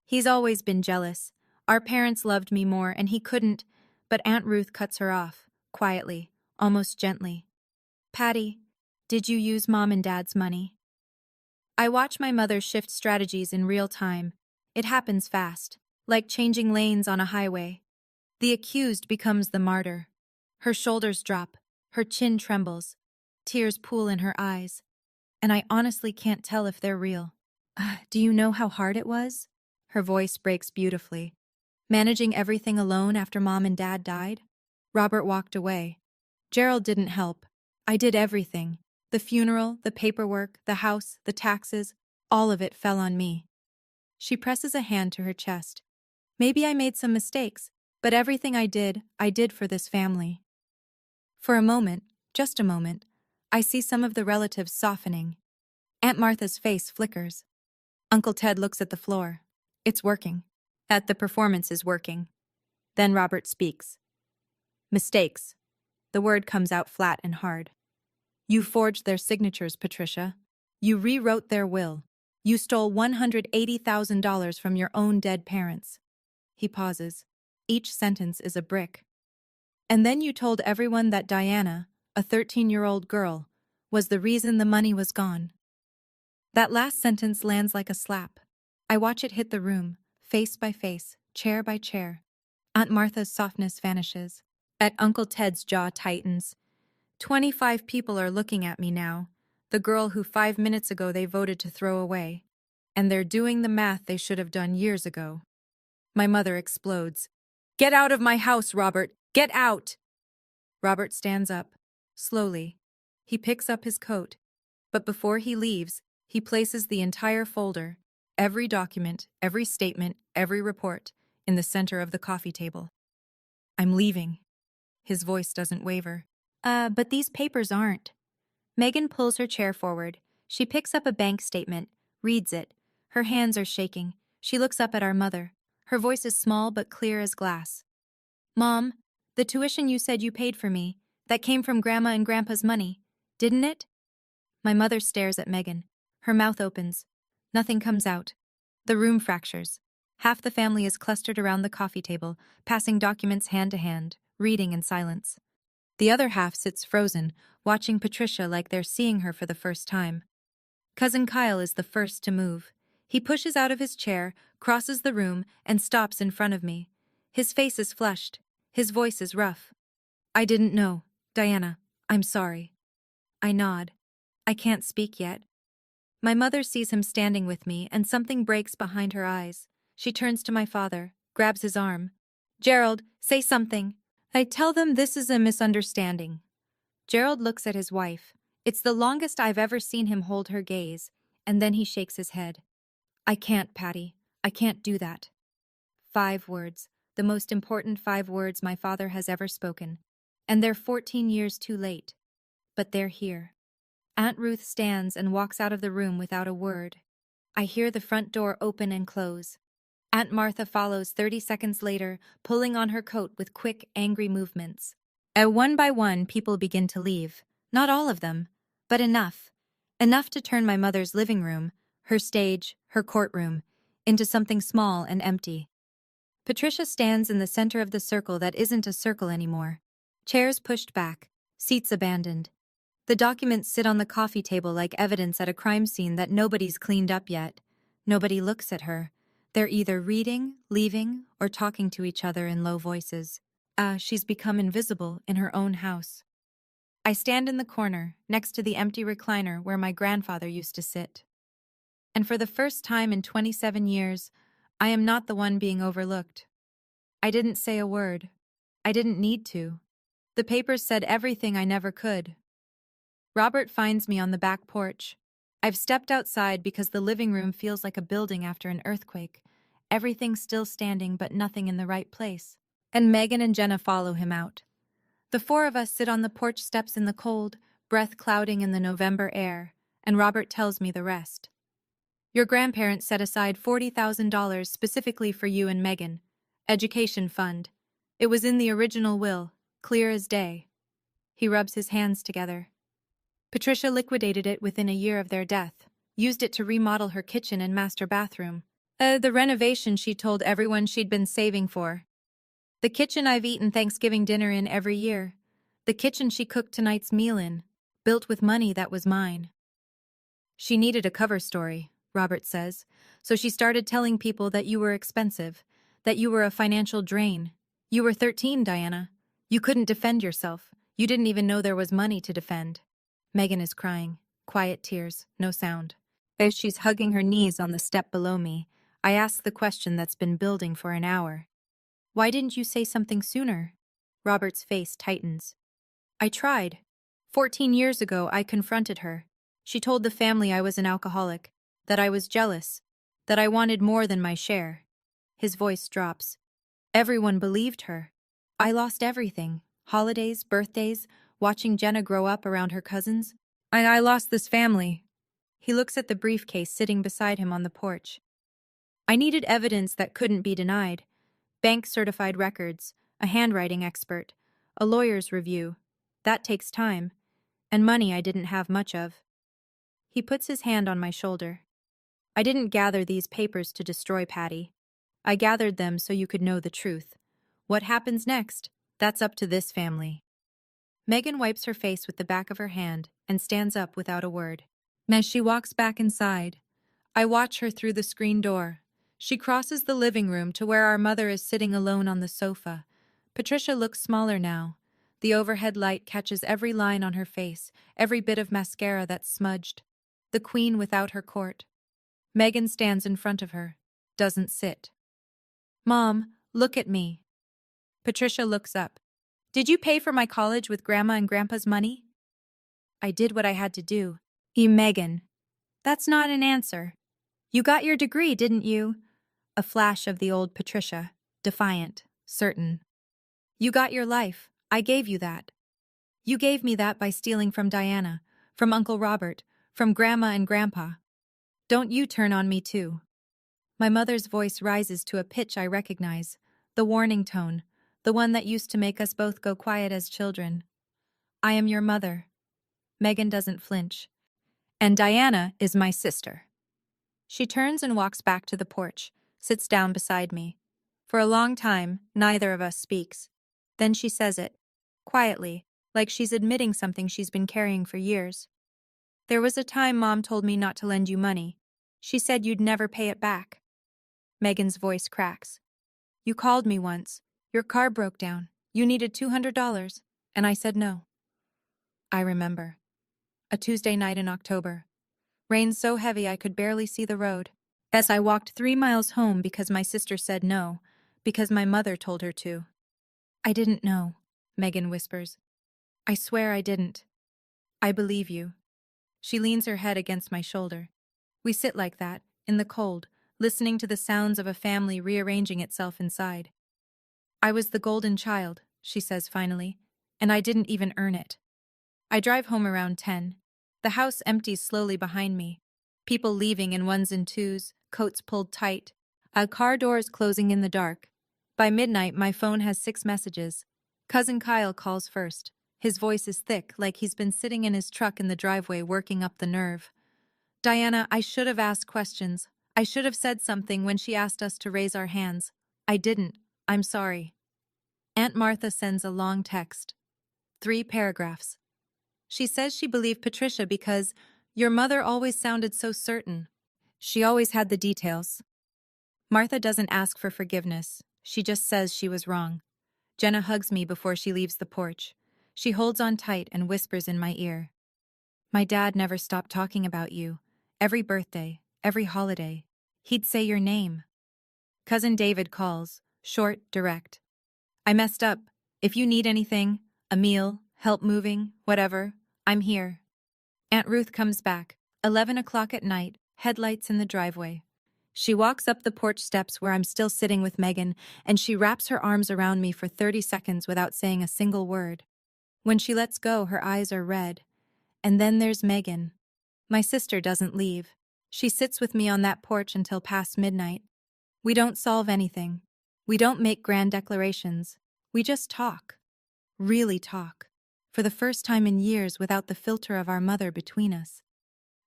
He's always been jealous. Our parents loved me more, and he couldn't, but Aunt Ruth cuts her off, quietly, almost gently. Patty, did you use Mom and Dad's money? I watch my mother shift strategies in real time. It happens fast, like changing lanes on a highway. The accused becomes the martyr. Her shoulders drop, her chin trembles, tears pool in her eyes, and I honestly can't tell if they're real. Do you know how hard it was? Her voice breaks beautifully. Managing everything alone after Mom and Dad died? Robert walked away. Gerald didn't help. I did everything. The funeral, the paperwork, the house, the taxes, all of it fell on me. She presses a hand to her chest. Maybe I made some mistakes, but everything I did for this family. For a moment, just a moment, I see some of the relatives softening. Aunt Martha's face flickers. Uncle Ted looks at the floor. It's working. The performance is working. Then Robert speaks. Mistakes. The word comes out flat and hard. You forged their signatures, Patricia. You rewrote their will. You stole $180,000 from your own dead parents. He pauses. Each sentence is a brick. And then you told everyone that Diana, a 13-year-old girl, was the reason the money was gone. That last sentence lands like a slap. I watch it hit the room, face by face, chair by chair. Aunt Martha's softness vanishes. At Uncle Ted's jaw tightens. 25 people are looking at me now, the girl who 5 minutes ago they voted to throw away. And they're doing the math they should have done years ago. My mother explodes. Get out of my house, Robert! Get out! Robert stands up, slowly. He picks up his coat, but before he leaves, he places the entire folder, every document, every statement, every report, in the center of the coffee table. I'm leaving. His voice doesn't waver. But these papers aren't. Megan pulls her chair forward. She picks up a bank statement, reads it. Her hands are shaking. She looks up at our mother. Her voice is small but clear as glass. Mom, the tuition you said you paid for me, that came from Grandma and Grandpa's money, didn't it? My mother stares at Megan. Her mouth opens. Nothing comes out. The room fractures. Half the family is clustered around the coffee table, passing documents hand to hand, reading in silence. The other half sits frozen, watching Patricia like they're seeing her for the first time. Cousin Kyle is the first to move. He pushes out of his chair, crosses the room, and stops in front of me. His face is flushed. His voice is rough. I didn't know. Diana, I'm sorry. I nod. I can't speak yet. My mother sees him standing with me, and something breaks behind her eyes. She turns to my father, grabs his arm. Gerald, say something. I tell them this is a misunderstanding. Gerald looks at his wife. It's the longest I've ever seen him hold her gaze, and then he shakes his head. I can't, Patty. I can't do that. 5 words, the most important 5 words my father has ever spoken. And they're 14 years too late. But they're here. Aunt Ruth stands and walks out of the room without a word. I hear the front door open and close. Aunt Martha follows 30 seconds later, pulling on her coat with quick, angry movements. One by one, people begin to leave. Not all of them, but enough. Enough to turn my mother's living room, her stage, her courtroom, into something small and empty. Patricia stands in the center of the circle that isn't a circle anymore. Chairs pushed back, seats abandoned. The documents sit on the coffee table like evidence at a crime scene that nobody's cleaned up yet. Nobody looks at her. They're either reading, leaving, or talking to each other in low voices. She's become invisible in her own house. I stand in the corner, next to the empty recliner where my grandfather used to sit. And for the first time in 27 years, I am not the one being overlooked. I didn't say a word. I didn't need to. The papers said everything I never could. Robert finds me on the back porch. I've stepped outside because the living room feels like a building after an earthquake. Everything's still standing but nothing in the right place. And Megan and Jenna follow him out. The 4 of us sit on the porch steps in the cold, breath clouding in the November air, and Robert tells me the rest. Your grandparents set aside $40,000 specifically for you and Megan. Education fund. It was in the original will, clear as day. He rubs his hands together. Patricia liquidated it within a year of their death, used it to remodel her kitchen and master bathroom. The renovation she told everyone she'd been saving for. The kitchen I've eaten Thanksgiving dinner in every year. The kitchen she cooked tonight's meal in, built with money that was mine. She needed a cover story, Robert says, so she started telling people that you were expensive, that you were a financial drain. You were 13, Diana. You couldn't defend yourself. You didn't even know there was money to defend. Megan is crying. Quiet tears, no sound. As she's hugging her knees on the step below me, I ask the question that's been building for an hour. Why didn't you say something sooner? Robert's face tightens. I tried. 14 years ago, I confronted her. She told the family I was an alcoholic, that I was jealous, that I wanted more than my share. His voice drops. Everyone believed her. I lost everything. Holidays, birthdays, watching Jenna grow up around her cousins. I lost this family. He looks at the briefcase sitting beside him on the porch. I needed evidence that couldn't be denied. Bank-certified records, a handwriting expert, a lawyer's review. That takes time. And money I didn't have much of. He puts his hand on my shoulder. I didn't gather these papers to destroy Patty. I gathered them so you could know the truth. What happens next? That's up to this family. Megan wipes her face with the back of her hand and stands up without a word. As she walks back inside, I watch her through the screen door. She crosses the living room to where our mother is sitting alone on the sofa. Patricia looks smaller now. The overhead light catches every line on her face, every bit of mascara that's smudged. The queen without her court. Megan stands in front of her, doesn't sit. Mom, look at me. Patricia looks up. Did you pay for my college with Grandma and Grandpa's money? I did what I had to do. Megan. That's not an answer. You got your degree, didn't you? A flash of the old Patricia, defiant, certain. You got your life. I gave you that. You gave me that by stealing from Diana, from Uncle Robert, from Grandma and Grandpa. Don't you turn on me too. My mother's voice rises to a pitch I recognize, the warning tone, the one that used to make us both go quiet as children. I am your mother. Megan doesn't flinch. And Diana is my sister. She turns and walks back to the porch, sits down beside me. For a long time, neither of us speaks. Then she says it, quietly, like she's admitting something she's been carrying for years. There was a time Mom told me not to lend you money. She said you'd never pay it back. Megan's voice cracks. You called me once. Your car broke down. You needed $200, and I said no. I remember. A Tuesday night in October. Rain so heavy I could barely see the road. As I walked 3 miles home because my sister said no, because my mother told her to. I didn't know, Megan whispers. I swear I didn't. I believe you. She leans her head against my shoulder. We sit like that, in the cold, listening to the sounds of a family rearranging itself inside. I was the golden child, she says finally, and I didn't even earn it. I drive home around 10. The house empties slowly behind me. People leaving in ones and twos, coats pulled tight. Car doors closing in the dark. By midnight, my phone has 6 messages. Cousin Kyle calls first. His voice is thick, like he's been sitting in his truck in the driveway working up the nerve. Diana, I should have asked questions. I should have said something when she asked us to raise our hands. I didn't. I'm sorry. Aunt Martha sends a long text. 3 paragraphs. She says she believed Patricia because your mother always sounded so certain. She always had the details. Martha doesn't ask for forgiveness. She just says she was wrong. Jenna hugs me before she leaves the porch. She holds on tight and whispers in my ear. My dad never stopped talking about you. Every birthday, every holiday, he'd say your name. Cousin David calls, short, direct. I messed up. If you need anything, a meal, help moving, whatever, I'm here. Aunt Ruth comes back, 11 o'clock at night, headlights in the driveway. She walks up the porch steps where I'm still sitting with Megan, and she wraps her arms around me for 30 seconds without saying a single word. When she lets go, her eyes are red. And then there's Megan. My sister doesn't leave. She sits with me on that porch until past midnight. We don't solve anything. We don't make grand declarations. We just talk. Really talk. for the first time in years without the filter of our mother between us.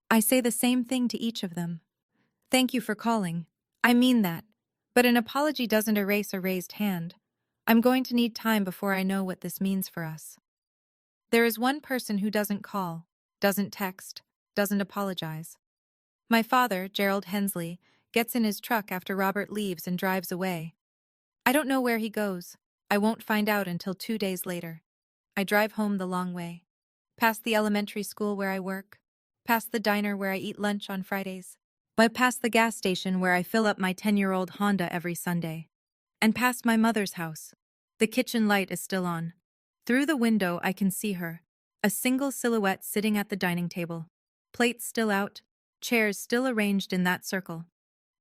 I say the same thing to each of them. Thank you for calling. I mean that. But an apology doesn't erase a raised hand. I'm going to need time before I know what this means for us. There is one person who doesn't call, doesn't text, doesn't apologize. My father, Gerald Hensley, gets in his truck after Robert leaves and drives away. I don't know where he goes. I won't find out until 2 days later. I drive home the long way. Past the elementary school where I work. Past the diner where I eat lunch on Fridays. But past the gas station where I fill up my 10-year-old Honda every Sunday. And past my mother's house. The kitchen light is still on. Through the window I can see her. A single silhouette sitting at the dining table. Plates still out. Chairs still arranged in that circle.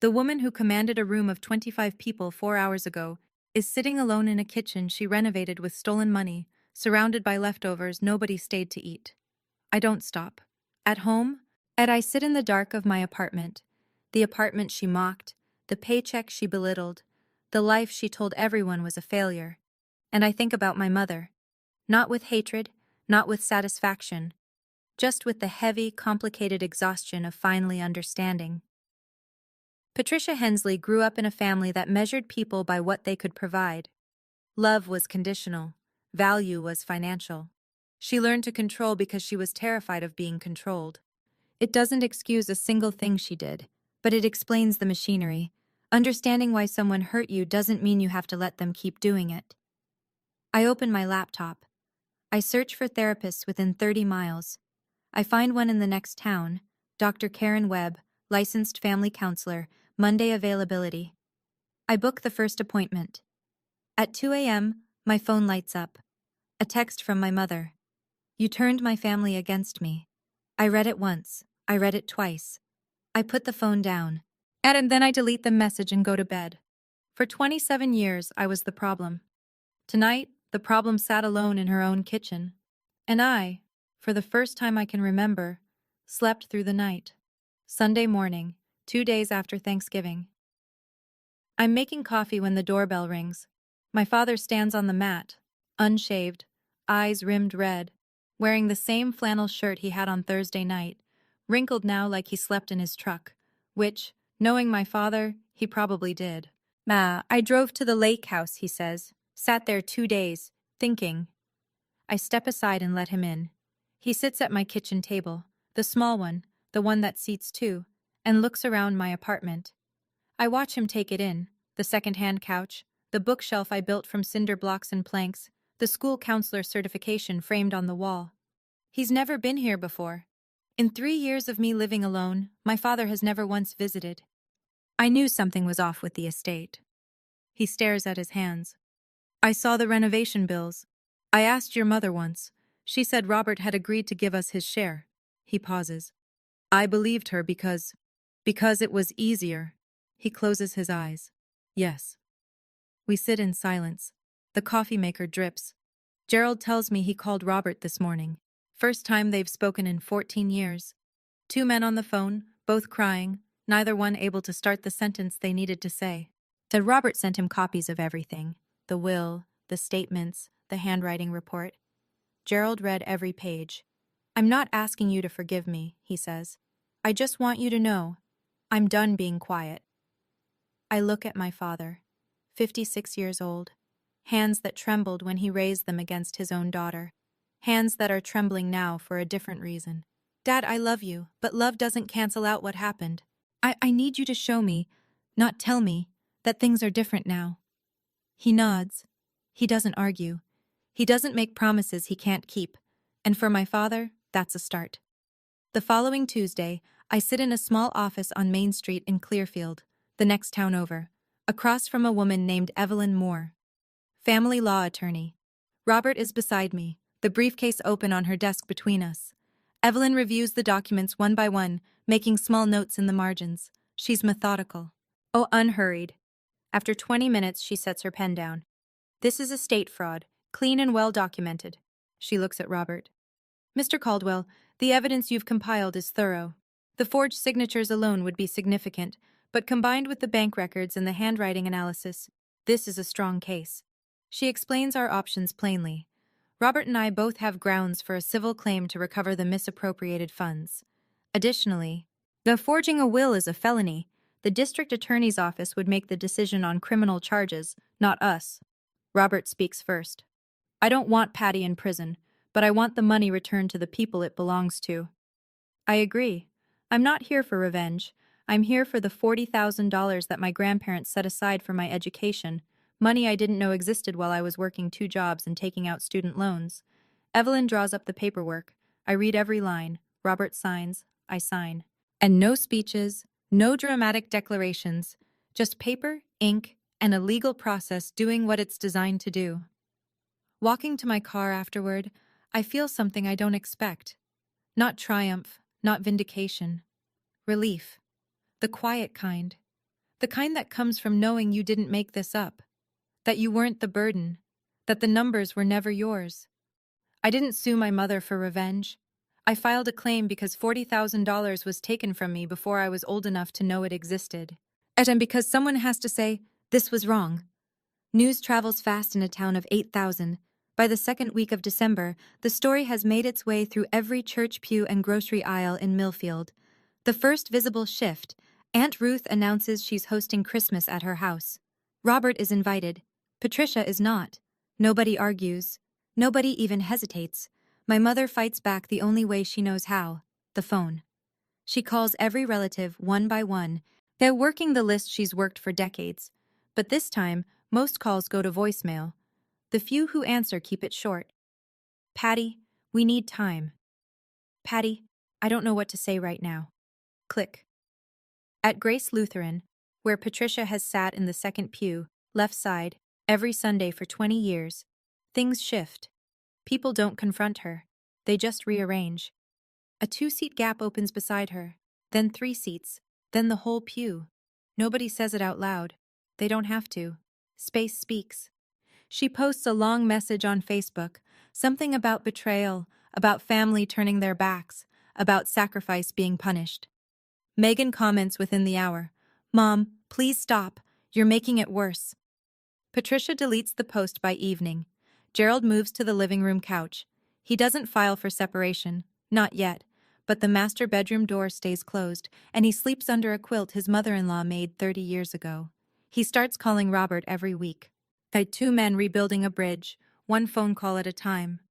The woman who commanded a room of 25 people 4 hours ago is sitting alone in a kitchen she renovated with stolen money, surrounded by leftovers nobody stayed to eat. I don't stop. At home, I sit in the dark of my apartment. The apartment she mocked, the paycheck she belittled, the life she told everyone was a failure. And I think about my mother. Not with hatred, not with satisfaction, just with the heavy, complicated exhaustion of finally understanding. Patricia Hensley grew up in a family that measured people by what they could provide. Love was conditional. Value was financial. She learned to control because she was terrified of being controlled. It doesn't excuse a single thing she did, but it explains the machinery. Understanding why someone hurt you doesn't mean you have to let them keep doing it. I open my laptop. I search for therapists within 30 miles. I find one in the next town, Dr. Karen Webb, licensed family counselor, Monday availability. I book the first appointment. At 2 a.m., my phone lights up. A text from my mother. You turned my family against me. I read it once. I read it twice. I put the phone down. And then I delete the message and go to bed. For 27 years, I was the problem. Tonight, the problem sat alone in her own kitchen. And I, for the first time I can remember, slept through the night. Sunday morning, 2 days after Thanksgiving. I'm making coffee when the doorbell rings. My father stands on the mat, unshaved, eyes rimmed red, wearing the same flannel shirt he had on Thursday night, wrinkled now like he slept in his truck, which, knowing my father, he probably did. I drove to the lake house, he says, sat there 2 days, thinking. I step aside and let him in. He sits at my kitchen table, the small one, the one that seats two, and looks around my apartment. I watch him take it in, the second-hand couch, the bookshelf I built from cinder blocks and planks, the school counselor certification framed on the wall. He's never been here before. In 3 years of me living alone, my father has never once visited. I knew something was off with the estate. He stares at his hands. I saw the renovation bills. I asked your mother once. She said Robert had agreed to give us his share. He pauses. I believed her because it was easier. He closes his eyes. Yes. We sit in silence. The coffee maker drips. Gerald tells me he called Robert this morning. First time they've spoken in 14 years. 2 men on the phone, both crying, neither one able to start the sentence they needed to say. Said Robert sent him copies of everything. The will, the statements, the handwriting report. Gerald read every page. I'm not asking you to forgive me, he says. I just want you to know, I'm done being quiet. I look at my father, 56 years old, hands that trembled when he raised them against his own daughter, hands that are trembling now for a different reason. Dad, I love you, but love doesn't cancel out what happened. I need you to show me, not tell me, that things are different now. He nods. He doesn't argue. He doesn't make promises he can't keep. And for my father, that's a start. The following Tuesday, I sit in a small office on Main Street in Clearfield, the next town over, across from a woman named Evelyn Moore. Family law attorney. Robert is beside me, the briefcase open on her desk between us. Evelyn reviews the documents one by one, making small notes in the margins. She's methodical. Oh, unhurried. After 20 minutes, she sets her pen down. This is estate fraud, clean and well documented. She looks at Robert. Mr. Caldwell, the evidence you've compiled is thorough. The forged signatures alone would be significant, but combined with the bank records and the handwriting analysis, this is a strong case. She explains our options plainly. Robert and I both have grounds for a civil claim to recover the misappropriated funds. Additionally, though forging a will is a felony, the district attorney's office would make the decision on criminal charges, not us. Robert speaks first. I don't want Patty in prison, but I want the money returned to the people it belongs to. I agree. I'm not here for revenge. I'm here for the $40,000 that my grandparents set aside for my education, money I didn't know existed while I was working 2 jobs and taking out student loans. Evelyn draws up the paperwork. I read every line. Robert signs. I sign. And no speeches, no dramatic declarations, just paper, ink, and a legal process doing what it's designed to do. Walking to my car afterward, I feel something I don't expect. Not triumph, not vindication. Relief. The quiet kind. The kind that comes from knowing you didn't make this up. That you weren't the burden. That the numbers were never yours. I didn't sue my mother for revenge. I filed a claim because $40,000 was taken from me before I was old enough to know it existed. And because someone has to say, this was wrong. News travels fast in a town of 8,000. By the second week of December, the story has made its way through every church pew and grocery aisle in Millfield. The first visible shift, Aunt Ruth announces she's hosting Christmas at her house. Robert is invited. Patricia is not. Nobody argues. Nobody even hesitates. My mother fights back the only way she knows how, the phone. She calls every relative one by one. They're working the list she's worked for decades. But this time, most calls go to voicemail. The few who answer keep it short. Patty, we need time. Patty, I don't know what to say right now. Click. At Grace Lutheran, where Patricia has sat in the second pew, left side, every Sunday for 20 years, things shift. People don't confront her. They just rearrange. A 2-seat gap opens beside her, then 3 seats, then the whole pew. Nobody says it out loud. They don't have to. Space speaks. She posts a long message on Facebook, something about betrayal, about family turning their backs, about sacrifice being punished. Megan comments within the hour, "Mom, please stop. You're making it worse." Patricia deletes the post by evening. Gerald moves to the living room couch. He doesn't file for separation, not yet, but the master bedroom door stays closed, and he sleeps under a quilt his mother-in-law made 30 years ago. He starts calling Robert every week. Like 2 men rebuilding a bridge, 1 phone call at a time.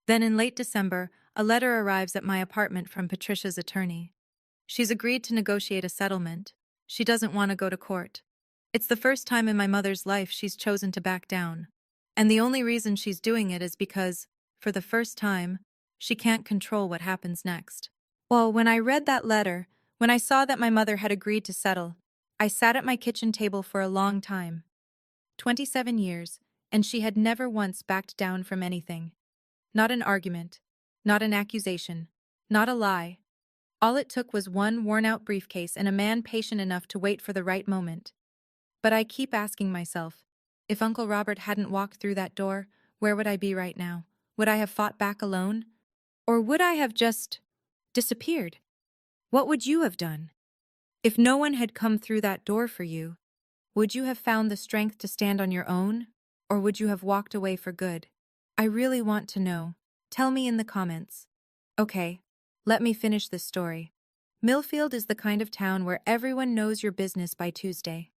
Then in late December, a letter arrives at my apartment from Patricia's attorney. She's agreed to negotiate a settlement. She doesn't want to go to court. It's the first time in my mother's life she's chosen to back down. And the only reason she's doing it is because, for the first time, she can't control what happens next. Well, when I read that letter, when I saw that my mother had agreed to settle, I sat at my kitchen table for a long time. 27 years, and she had never once backed down from anything. Not an argument, not an accusation, not a lie. All it took was 1 worn-out briefcase and a man patient enough to wait for the right moment. But I keep asking myself, if Uncle Robert hadn't walked through that door, where would I be right now? Would I have fought back alone? Or would I have just disappeared? What would you have done? If no one had come through that door for you, would you have found the strength to stand on your own? Or would you have walked away for good? I really want to know. Tell me in the comments. Okay, let me finish this story. Millfield is the kind of town where everyone knows your business by Tuesday.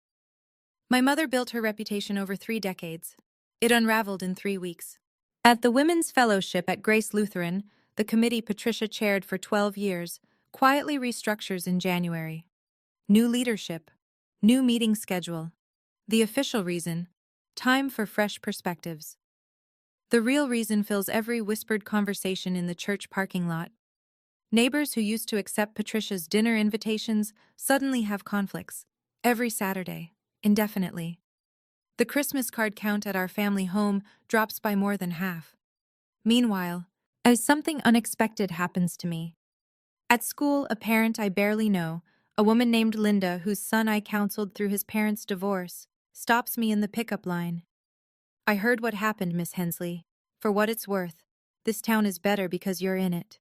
My mother built her reputation over 3 decades. It unraveled in 3 weeks. At the Women's Fellowship at Grace Lutheran, the committee Patricia chaired for 12 years, quietly restructures in January. New leadership. New meeting schedule. The official reason, time for fresh perspectives. The real reason fills every whispered conversation in the church parking lot. Neighbors who used to accept Patricia's dinner invitations suddenly have conflicts. Every Saturday, indefinitely. The Christmas card count at our family home drops by more than half. Meanwhile, as something unexpected happens to me. At school, a parent I barely know, a woman named Linda, whose son I counseled through his parents' divorce, stops me in the pickup line. "I heard what happened, Miss Hensley. For what it's worth, this town is better because you're in it."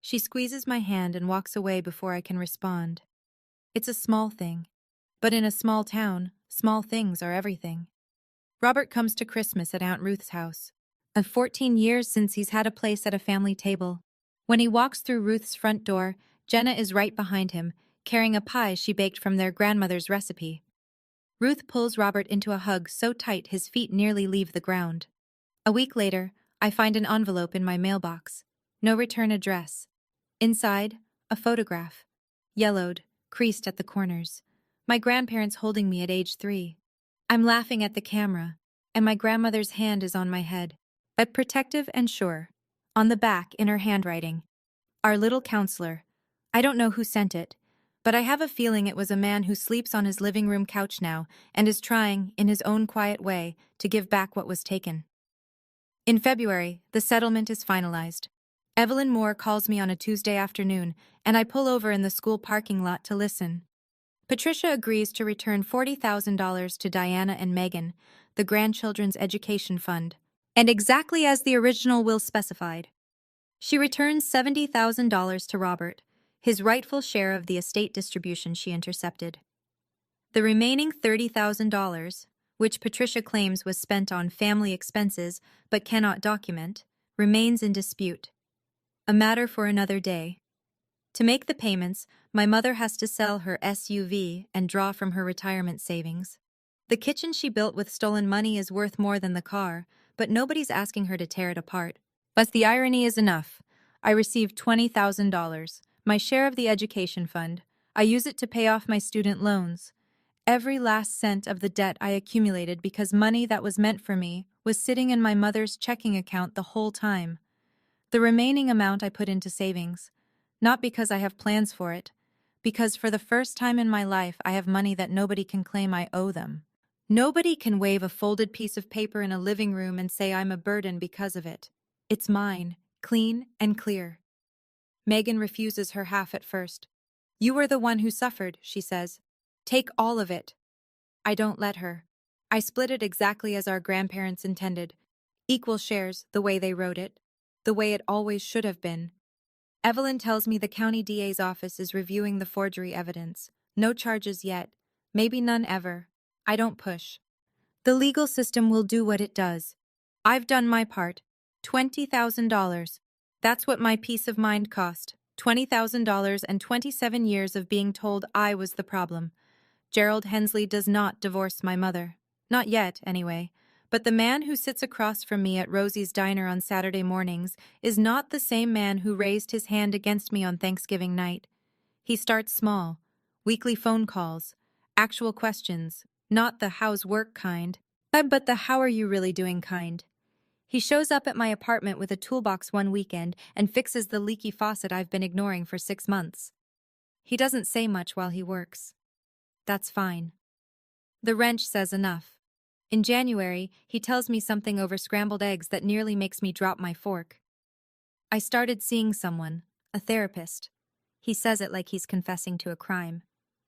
She squeezes my hand and walks away before I can respond. It's a small thing. But in a small town, small things are everything. Robert comes to Christmas at Aunt Ruth's house. Of 14 years since he's had a place at a family table. When he walks through Ruth's front door, Jenna is right behind him, carrying a pie she baked from their grandmother's recipe. Ruth pulls Robert into a hug so tight his feet nearly leave the ground. A week later, I find an envelope in my mailbox. No return address. Inside, a photograph. Yellowed, creased at the corners. My grandparents holding me at age 3. I'm laughing at the camera, and my grandmother's hand is on my head, but protective and sure. On the back, in her handwriting, "Our little counselor." I don't know who sent it, but I have a feeling it was a man who sleeps on his living room couch now and is trying, in his own quiet way, to give back what was taken. In February, the settlement is finalized. Evelyn Moore calls me on a Tuesday afternoon, and I pull over in the school parking lot to listen. Patricia agrees to return $40,000 to Diana and Megan, the grandchildren's education fund, and exactly as the original will specified. She returns $70,000 to Robert, his rightful share of the estate distribution she intercepted. The remaining $30,000, which Patricia claims was spent on family expenses but cannot document, remains in dispute. A matter for another day. To make the payments, my mother has to sell her SUV and draw from her retirement savings. The kitchen she built with stolen money is worth more than the car, but nobody's asking her to tear it apart. But the irony is enough. I received $20,000, my share of the education fund. I use it to pay off my student loans. Every last cent of the debt I accumulated because money that was meant for me was sitting in my mother's checking account the whole time. The remaining amount I put into savings, not because I have plans for it, because for the first time in my life I have money that nobody can claim I owe them. Nobody can wave a folded piece of paper in a living room and say I'm a burden because of it. It's mine, clean and clear. Megan refuses her half at first. "You were the one who suffered," she says. "Take all of it." I don't let her. I split it exactly as our grandparents intended. Equal shares, the way they wrote it. The way it always should have been. Evelyn tells me the county DA's office is reviewing the forgery evidence. No charges yet. Maybe none ever. I don't push. The legal system will do what it does. I've done my part. $20,000. That's what my peace of mind cost. $20,000 and 27 years of being told I was the problem. Gerald Hensley does not divorce my mother. Not yet, anyway. But the man who sits across from me at Rosie's Diner on Saturday mornings is not the same man who raised his hand against me on Thanksgiving night. He starts small. Weekly phone calls. Actual questions. Not the how's work kind, but the how are you really doing kind. He shows up at my apartment with a toolbox one weekend and fixes the leaky faucet I've been ignoring for 6 months. He doesn't say much while he works. That's fine. The wrench says enough. In January, he tells me something over scrambled eggs that nearly makes me drop my fork. I started seeing someone, a therapist. He says it like he's confessing to a crime.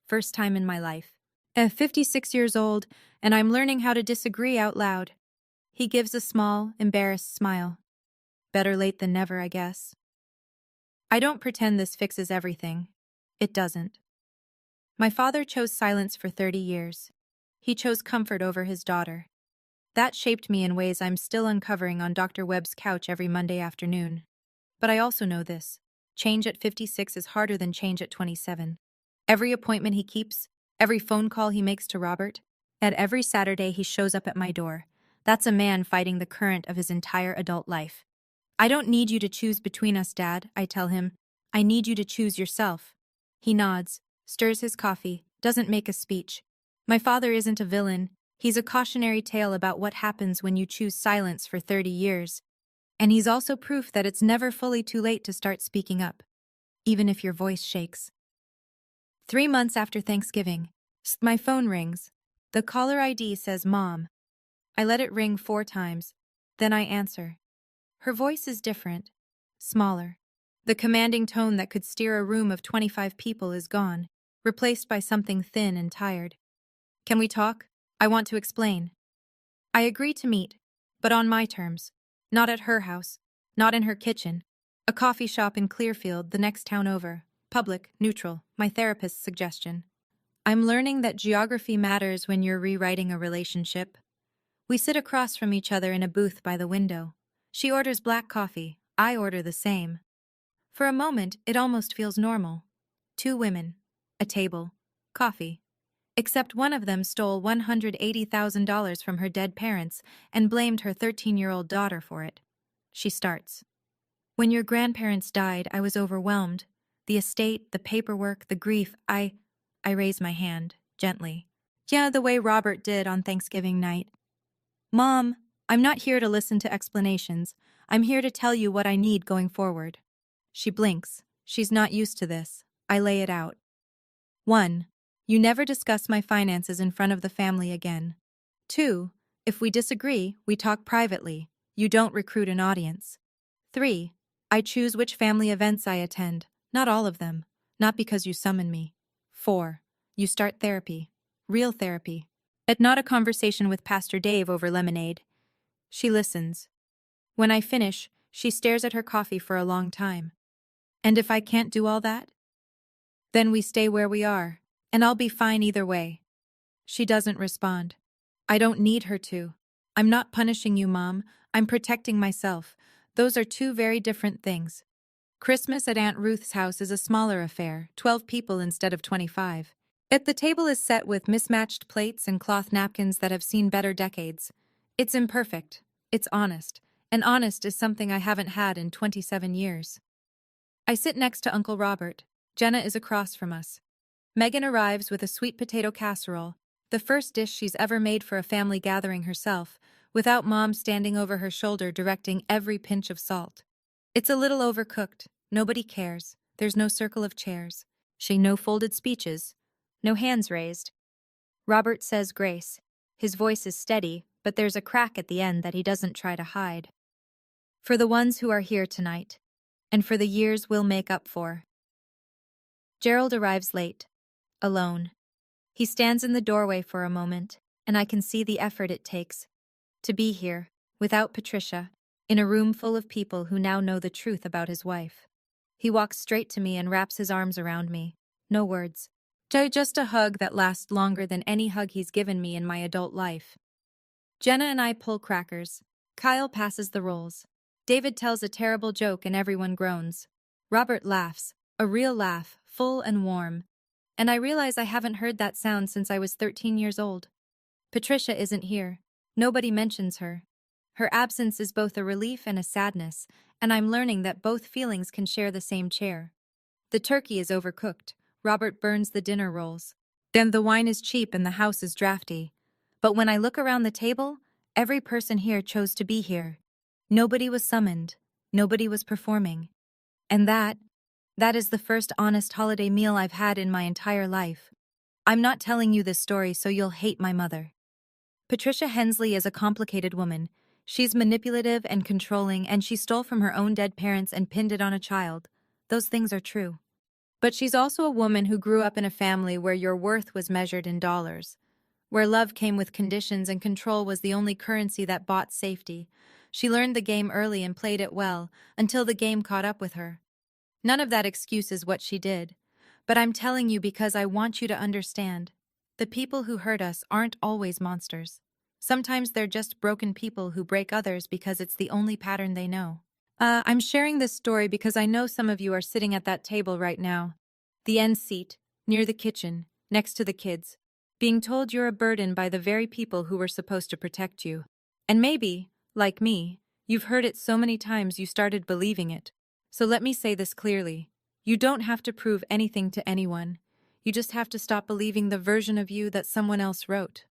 First time in my life. 56 years old, and I'm learning how to disagree out loud. He gives a small, embarrassed smile. Better late than never, I guess. I don't pretend this fixes everything. It doesn't. My father chose silence for 30 years. He chose comfort over his daughter. That shaped me in ways I'm still uncovering on Dr. Webb's couch every Monday afternoon. But I also know this. Change at 56 is harder than change at 27. Every appointment he keeps, every phone call he makes to Robert, and every Saturday he shows up at my door. That's a man fighting the current of his entire adult life. I don't need you to choose between us, Dad, I tell him. I need you to choose yourself. He nods, stirs his coffee, doesn't make a speech. My father isn't a villain. He's a cautionary tale about what happens when you choose silence for 30 years. And he's also proof that it's never fully too late to start speaking up, even if your voice shakes. 3 months after Thanksgiving, my phone rings. The caller ID says Mom. I let it ring 4 times. Then I answer. Her voice is different, smaller. The commanding tone that could steer a room of 25 people is gone, replaced by something thin and tired. Can we talk? I want to explain. I agree to meet, but on my terms. Not at her house, not in her kitchen. A coffee shop in Clearfield, the next town over. Public, neutral, my therapist's suggestion. I'm learning that geography matters when you're rewriting a relationship. We sit across from each other in a booth by the window. She orders black coffee. I order the same. For a moment, it almost feels normal. Two women, a table, coffee. Except one of them stole $180,000 from her dead parents and blamed her 13-year-old daughter for it. She starts. When your grandparents died, I was overwhelmed. The estate, the paperwork, the grief, I raise my hand, gently. Yeah, the way Robert did on Thanksgiving night. Mom, I'm not here to listen to explanations. I'm here to tell you what I need going forward. She blinks. She's not used to this. I lay it out. 1. You never discuss my finances in front of the family again. 2. If we disagree, we talk privately. You don't recruit an audience. 3. I choose which family events I attend, not all of them, not because you summon me. 4. You start therapy. Real therapy. And not a conversation with Pastor Dave over lemonade. She listens. When I finish, she stares at her coffee for a long time. And if I can't do all that? Then we stay where we are, and I'll be fine either way. She doesn't respond. I don't need her to. I'm not punishing you, Mom. I'm protecting myself. Those are two very different things. Christmas at Aunt Ruth's house is a smaller affair, 12 people instead of 25. The table is set with mismatched plates and cloth napkins that have seen better decades. It's imperfect. It's honest. And honest is something I haven't had in 27 years. I sit next to Uncle Robert. Jenna is across from us. Megan arrives with a sweet potato casserole, the first dish she's ever made for a family gathering herself, without Mom standing over her shoulder directing every pinch of salt. It's a little overcooked. Nobody cares. There's no circle of chairs. No folded speeches. No hands raised. Robert says grace. His voice is steady, but there's a crack at the end that he doesn't try to hide. For the ones who are here tonight, and for the years we'll make up for. Gerald arrives late, alone. He stands in the doorway for a moment, and I can see the effort it takes to be here, without Patricia, in a room full of people who now know the truth about his wife. He walks straight to me and wraps his arms around me. No words. Just a hug that lasts longer than any hug he's given me in my adult life. Jenna and I pull crackers. Kyle passes the rolls. David tells a terrible joke and everyone groans. Robert laughs, a real laugh, full and warm. And I realize I haven't heard that sound since I was 13 years old. Patricia isn't here. Nobody mentions her. Her absence is both a relief and a sadness, and I'm learning that both feelings can share the same chair. The turkey is overcooked. Robert burns the dinner rolls. Then the wine is cheap and the house is drafty. But when I look around the table, every person here chose to be here. Nobody was summoned. Nobody was performing. And that is the first honest holiday meal I've had in my entire life. I'm not telling you this story so you'll hate my mother. Patricia Hensley is a complicated woman. She's manipulative and controlling, and she stole from her own dead parents and pinned it on a child. Those things are true. But she's also a woman who grew up in a family where your worth was measured in dollars, where love came with conditions and control was the only currency that bought safety. She learned the game early and played it well, until the game caught up with her. None of that excuses what she did. But I'm telling you because I want you to understand. The people who hurt us aren't always monsters. Sometimes they're just broken people who break others because it's the only pattern they know. I'm sharing this story because I know some of you are sitting at that table right now. The end seat, near the kitchen, next to the kids, being told you're a burden by the very people who were supposed to protect you. And maybe, like me, you've heard it so many times you started believing it. So let me say this clearly. You don't have to prove anything to anyone. You just have to stop believing the version of you that someone else wrote.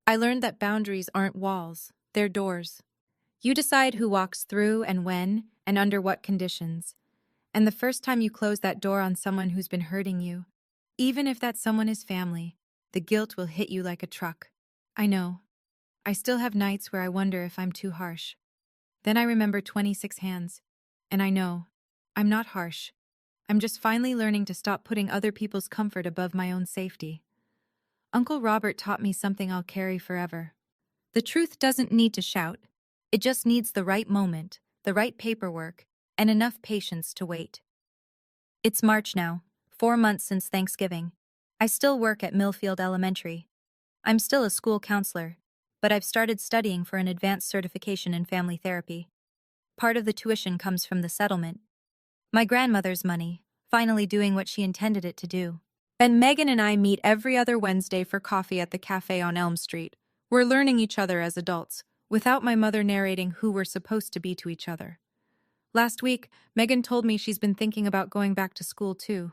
I learned that boundaries aren't walls, they're doors. You decide who walks through and when and under what conditions. And the first time you close that door on someone who's been hurting you, even if that someone is family, the guilt will hit you like a truck. I know. I still have nights where I wonder if I'm too harsh. Then I remember 26 hands. And I know. I'm not harsh. I'm just finally learning to stop putting other people's comfort above my own safety. Uncle Robert taught me something I'll carry forever. The truth doesn't need to shout. It just needs the right moment, the right paperwork, and enough patience to wait. It's March now, 4 months since Thanksgiving. I still work at Millfield Elementary. I'm still a school counselor, but I've started studying for an advanced certification in family therapy. Part of the tuition comes from the settlement. My grandmother's money, finally doing what she intended it to do. And Megan and I meet every other Wednesday for coffee at the cafe on Elm Street. We're learning each other as adults, without my mother narrating who we're supposed to be to each other. Last week, Megan told me she's been thinking about going back to school too.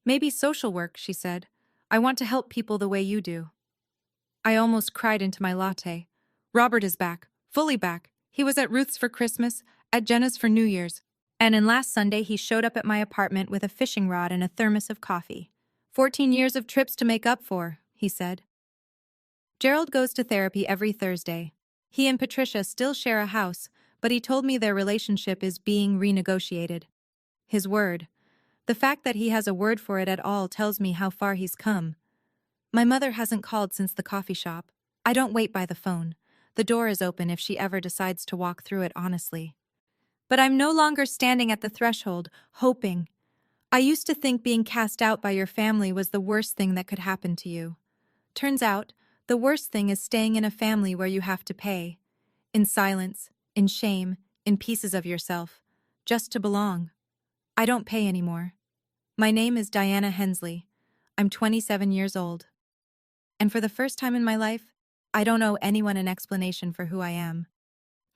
Maybe social work, she said. I want to help people the way you do. I almost cried into my latte. Robert is back, fully back. He was at Ruth's for Christmas, at Jenna's for New Year's. And then last Sunday he showed up at my apartment with a fishing rod and a thermos of coffee. 14 years of trips to make up for, he said. Gerald goes to therapy every Thursday. He and Patricia still share a house, but he told me their relationship is being renegotiated. His word. The fact that he has a word for it at all tells me how far he's come. My mother hasn't called since the coffee shop. I don't wait by the phone. The door is open if she ever decides to walk through it honestly. But I'm no longer standing at the threshold, hoping. I used to think being cast out by your family was the worst thing that could happen to you. Turns out, the worst thing is staying in a family where you have to pay. In silence, in shame, in pieces of yourself. Just to belong. I don't pay anymore. My name is Diana Hensley. I'm 27 years old. And for the first time in my life, I don't owe anyone an explanation for who I am.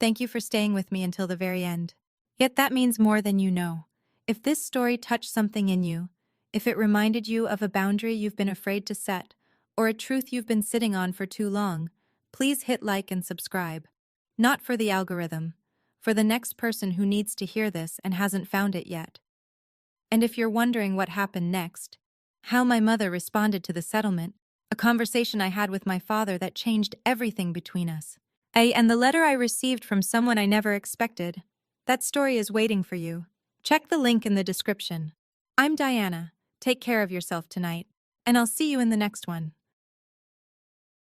Thank you for staying with me until the very end. Yet that means more than you know. If this story touched something in you, if it reminded you of a boundary you've been afraid to set, or a truth you've been sitting on for too long, please hit like and subscribe. Not for the algorithm, for the next person who needs to hear this and hasn't found it yet. And if you're wondering what happened next, how my mother responded to the settlement, a conversation I had with my father that changed everything between us, and the letter I received from someone I never expected, that story is waiting for you. Check the link in the description. I'm Diana. Take care of yourself tonight, and I'll see you in the next one.